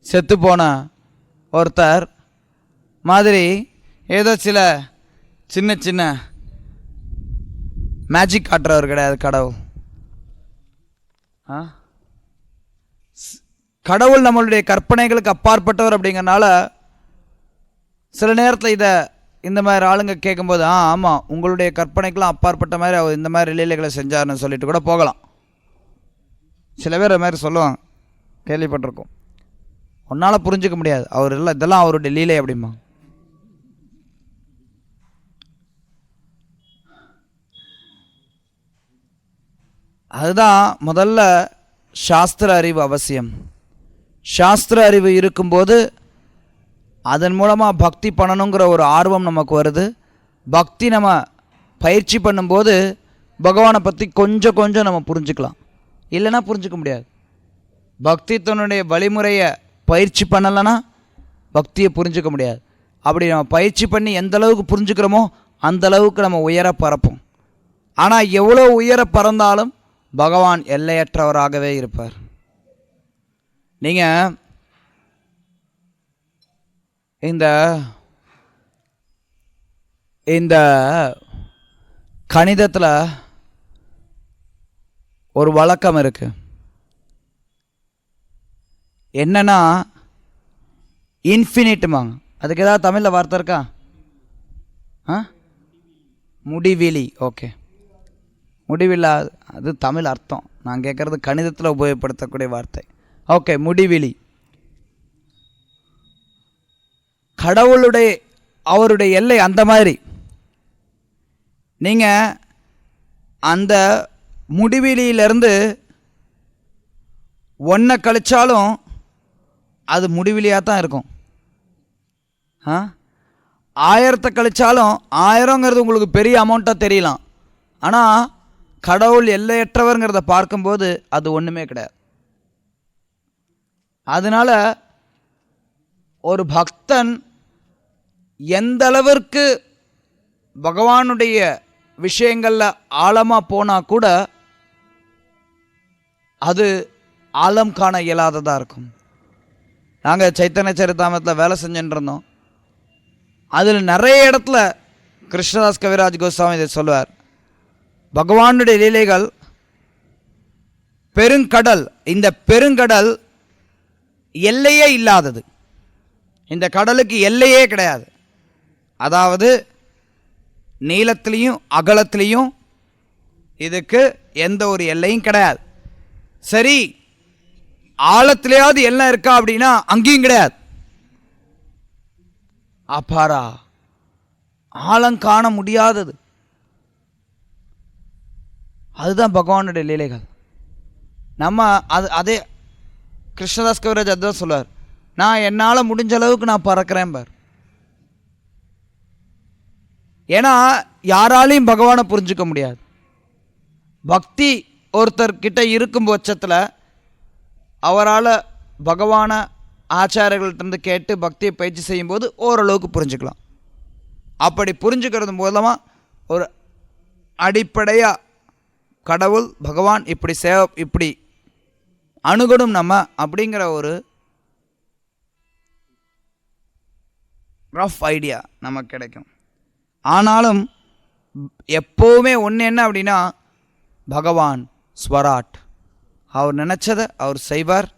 செத்துப்போன ஒருத்தர் மாதிரி ஏதோ சில சின்ன சின்ன மேஜிக் காட்டுறவர் கிடையாது கடவுள். கடவுள் நம்மளுடைய கற்பனைகளுக்கு அப்பாற்பட்டவர் அப்படிங்கிறனால சில நேரத்தில் இதை இந்த மாதிரி ஆளுங்க கேட்கும்போது ஆமாம் உங்களுடைய கற்பனைக்கெலாம் அப்பாற்பட்ட மாதிரி அவர் இந்த மாதிரி லீலைகளை செஞ்சார்னு சொல்லிட்டு கூட போகலாம். சில பேர் அது மாதிரி சொல்லுவாங்க, கேள்விப்பட்டிருக்கோம். ஒன்றால் புரிஞ்சிக்க முடியாது, அவர் இல்லை இதெல்லாம் அவருடைய லீலை அப்படிமா. அதுதான் முதல்ல சாஸ்திர அறிவு அவசியம். சாஸ்திர அறிவு இருக்கும்போது அதன் மூலமாக பக்தி பண்ணணுங்கிற ஒரு ஆர்வம் நமக்கு வருது. பக்தி நம்ம பயிற்சி பண்ணும்போது பகவானை பற்றி கொஞ்சம் கொஞ்சம் நம்ம புரிஞ்சுக்கலாம், இல்லைன்னா புரிஞ்சிக்க முடியாது. பக்தி தன்னுடைய வழிமுறையை பயிற்சி பண்ணலைன்னா பக்தியை புரிஞ்சிக்க முடியாது. அப்படி நம்ம பயிற்சி பண்ணி எந்த அளவுக்கு புரிஞ்சுக்கிறோமோ அந்த அளவுக்கு நம்ம உயர பறப்போம். ஆனால் எவ்வளோ உயர பறந்தாலும் பகவான் எல்லையற்றவராகவே இருப்பார். நீங்கள் இந்த இந்த கணிதத்தில் ஒரு வழக்கம் இருக்கு. என்னன்னா இன்ஃபினிட்டுமாங்க. அதுக்கு ஏதாவது தமிழில் வார்த்தை இருக்கா? முடிவிலி. ஓகே, முடிவில்லா அது தமிழ் அர்த்தம். நான் கேட்குறது கணிதத்தில் உபயோகப்படுத்தக்கூடிய வார்த்தை. ஓகே, முடிவிலி. கடவுளுடைய அவருடைய எல்லை அந்த மாதிரி. நீங்கள் அந்த முடிவிலியிலேருந்து ஒன்றை கழிச்சாலும் அது முடிவிலியாக தான் இருக்கும். 1000 கழிச்சாலும் 1000ங்கிறது உங்களுக்கு பெரிய அமௌண்ட்டாக தெரியலாம். ஆனால் கடவுள் எல்லையற்றவர்ங்கிறத பார்க்கும்போது அது ஒன்றுமே கிடையாது. அதனால் ஒரு பக்தன் எந்த அளவிற்கு பகவானுடைய விஷயங்களில் ஆழமாக போனால் கூட அது ஆழம் காண இயலாததாக இருக்கும். நாங்கள் சைத்தன்ய சரிதாமத்தில் வேலை செஞ்சுட்டு இருந்தோம். அதில் நிறைய இடத்துல கிருஷ்ணதாஸ் கவிராஜ் கோஸ்வாமி இதை சொல்லுவார். பகவானுடைய லீலைகள் பெருங்கடல். இந்த பெருங்கடல் எல்லையே இல்லாதது. இந்த கடலுக்கு எல்லையே கிடையாது. அதாவது நீளத்திலையும் அகலத்திலையும் இதுக்கு எந்த ஒரு எல்லையும் கிடையாது. சரி, ஆழத்திலேயாவது எல்லாம் இருக்கா அப்படின்னா அங்கேயும் கிடையாது. அப்பாரா, ஆழம் காண முடியாதது. அதுதான் பகவானுடைய லீலைகள். நம்ம அதே கிருஷ்ணதாஸ் கவிராஜ் அதுதான் சொல்லுவார், நான் என்னால் முடிஞ்ச அளவுக்கு நான் பறக்கிறேன் பார். ஏன்னா யாராலையும் பகவானை புரிஞ்சுக்க முடியாது. பக்தி ஒருத்தர்கிட்ட இருக்கும் பட்சத்தில் அவரால் பகவானை ஆச்சாரியர்கள்ட்ட கேட்டு பக்தியை பயிற்சி செய்யும்போது ஓரளவுக்கு புரிஞ்சுக்கலாம். அப்படி புரிஞ்சுக்கிறது மூலமாக ஒரு அடிப்படையாக கடவுள் பகவான் இப்படி அணுகணும் நம்ம அப்படிங்கிற ஒரு ரஃப் ஐடியா நமக்கு கிடைக்கும். ஆனாலும் எப்போவுமே ஒன்று என்ன அப்படின்னா, பகவான் ஸ்வராட். அவர் நினச்சதை அவர் செய்வார்.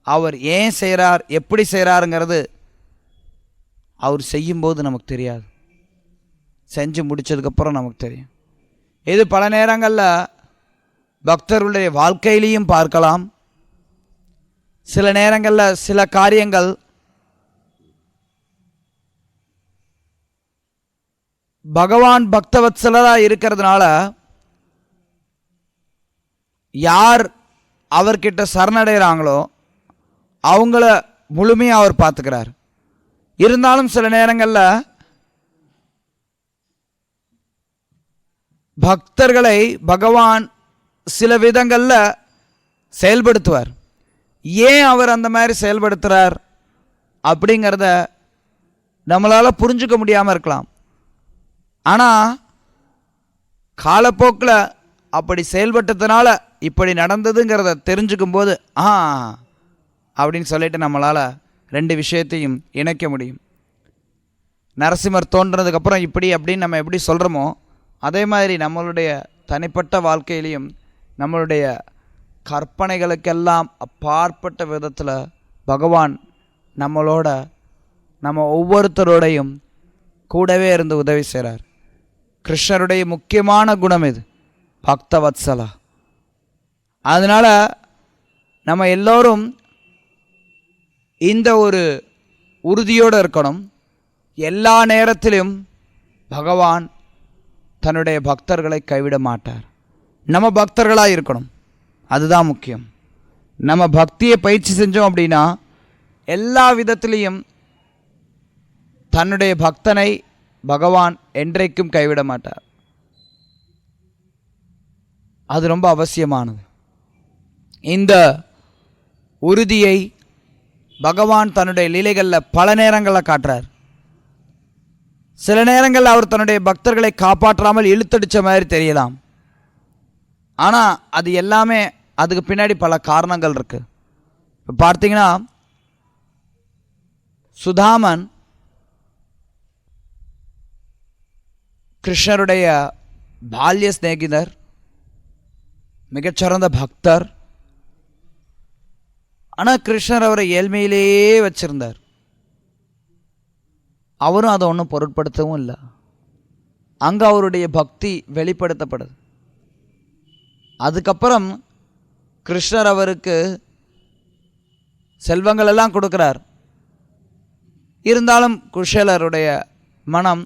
அவர் ஏன் செய்கிறார், எப்படி செய்கிறாருங்கிறது அவர் செய்யும்போது நமக்கு தெரியாது, செஞ்சு முடித்ததுக்கப்புறம் நமக்கு தெரியும். இது பல நேரங்களில் பக்தர்களுடைய வாழ்க்கையிலையும் பார்க்கலாம். சில நேரங்களில் சில காரியங்கள் பகவான் பக்தவத்சலராக இருக்கிறதுனால யார் அவர்கிட்ட சரணடைகிறாங்களோ அவங்கள முழுமையாக அவர் பார்த்துக்கிறார். இருந்தாலும் சில நேரங்களில் பக்தர்களை பகவான் சில விதங்களில் செயல்படுத்துவார். ஏன் அவர் அந்த மாதிரி செயல்படுத்துகிறார் அப்படிங்கிறத நம்மளால் புரிஞ்சுக்க முடியாமல் இருக்கலாம். ஆனால் காலப்போக்கில் அப்படி செயல்பட்டதுனால இப்படி நடந்ததுங்கிறத தெரிஞ்சுக்கும் போது அப்படின்னு சொல்லிட்டு நம்மளால் ரெண்டு விஷயத்தையும் இணைக்க முடியும். நரசிம்மர் தோன்றதுக்கப்புறம் இப்படி அப்படின்னு நம்ம எப்படி சொல்கிறோமோ அதே மாதிரி நம்மளுடைய தனிப்பட்ட வாழ்க்கையிலையும் நம்மளுடைய கற்பனைகளுக்கெல்லாம் அப்பாற்பட்ட விதத்தில் பகவான் நம்மளோட நம்ம ஒவ்வொருத்தரோடையும் கூடவே இருந்து உதவி செய்கிறார். கிருஷ்ணருடைய முக்கியமான குணம் இது, பக்தவத்சலா. அதனால் நம்ம எல்லோரும் இந்த ஒரு உறுதியோடு இருக்கணும். எல்லா நேரத்திலும் பகவான் தன்னுடைய பக்தர்களை கைவிட மாட்டார். நம்ம பக்தர்களாக இருக்கணும், அதுதான் முக்கியம். நம்ம பக்தியை பயிற்சி செஞ்சோம் அப்படின்னா எல்லா விதத்திலையும் தன்னுடைய பக்தனை பகவான் என்றைக்கும் கைவிட மாட்டார். அது ரொம்ப அவசியமானது. இந்த உறுதியை பகவான் தன்னுடைய லீலைகளில் பல நேரங்களில் காட்டுறார். சில நேரங்களில் அவர் தன்னுடைய பக்தர்களை காப்பாற்றாமல் இழுத்தடித்த மாதிரி தெரியலாம். ஆனால் அது எல்லாமே அதுக்கு பின்னாடி பல காரணங்கள் இருக்குது. இப்போ பார்த்தீங்கன்னா சுதாமன் கிருஷ்ணருடைய பால்ய சிநேகிதர், மிகச்சிறந்த பக்தர். ஆனால் கிருஷ்ணர் அவரை ஏழ்மையிலேயே வச்சிருந்தார். அவரும் அதை ஒன்றும் பொருட்படுத்தவும் இல்லை. அங்கே அவருடைய பக்தி வெளிப்படுத்தப்படுது. அதுக்கப்புறம் கிருஷ்ணர் அவருக்கு செல்வங்கள் எல்லாம் கொடுக்குறார். இருந்தாலும் குஷேலருடைய மனம்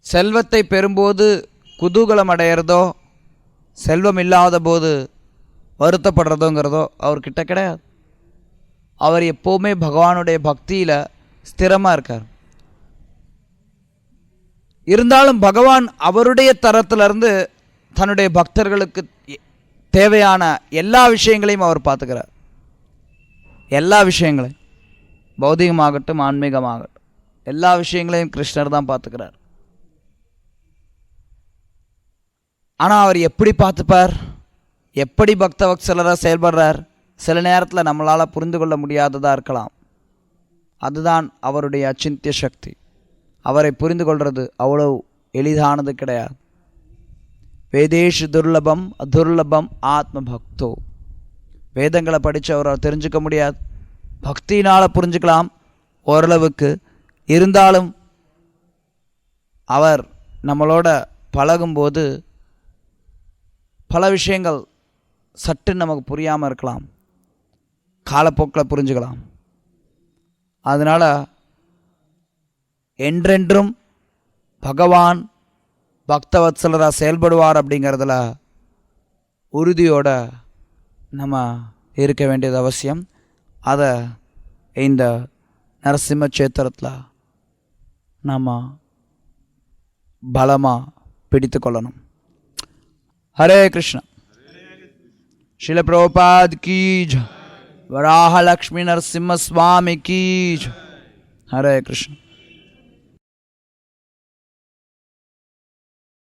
செல்வத்தை பெறும்போது குதூகலம் அடையிறதோ செல்வம் இல்லாத போது வருத்தப்படுறதோங்கிறதோ அவர்கிட்ட கிடையாது. அவர் எப்போவுமே பகவானுடைய பக்தியில் ஸ்திரமாக இருக்கார். இருந்தாலும் பகவான் அவருடைய தரத்திலிருந்து தன்னுடைய பக்தர்களுக்கு தேவையான எல்லா விஷயங்களையும் அவர் பார்த்துக்கிறார். எல்லா விஷயங்களையும், பௌதிகமாகட்டும் ஆன்மீகமாகட்டும், எல்லா விஷயங்களையும் கிருஷ்ணர் தான் பார்த்துக்கிறார். ஆனால் அவர் எப்படி பார்த்துப்பார், எப்படி பக்தவத்சலராக செயல்படுறார், சில நேரத்தில் நம்மளால் புரிந்து கொள்ள முடியாததாக இருக்கலாம். அதுதான் அவருடைய அச்சிந்திய சக்தி. அவரை புரிந்து கொள்வது அவ்வளவு எளிதானது கிடையாது. வேதேஷு துர்லபம் அதுர்லபம் ஆத்ம பக்தோ. வேதங்களை படித்து அவரை தெரிஞ்சுக்க முடியாது, பக்தியினால் புரிஞ்சுக்கலாம் ஓரளவுக்கு. இருந்தாலும் அவர் நம்மளோட பழகும்போது பல விஷயங்கள் சற்று நமக்கு புரியாமல் இருக்கலாம், காலப்போக்கில் புரிஞ்சுக்கலாம். அதனால் என்றென்றும் பகவான் பக்தவத்சலராக செயல்படுவார் அப்படிங்கிறதுல உறுதியோடு நம்ம இருக்க வேண்டியது அவசியம். அதை இந்த நரசிம்ம சேத்திரத்தில் நம்ம பலமாக பிடித்து கொள்ளணும். हरे कृष्ण. श्रील प्रभुपाद की जय. वराह लक्ष्मी नरसिम्हा स्वामी की जय. हरे कृष्ण.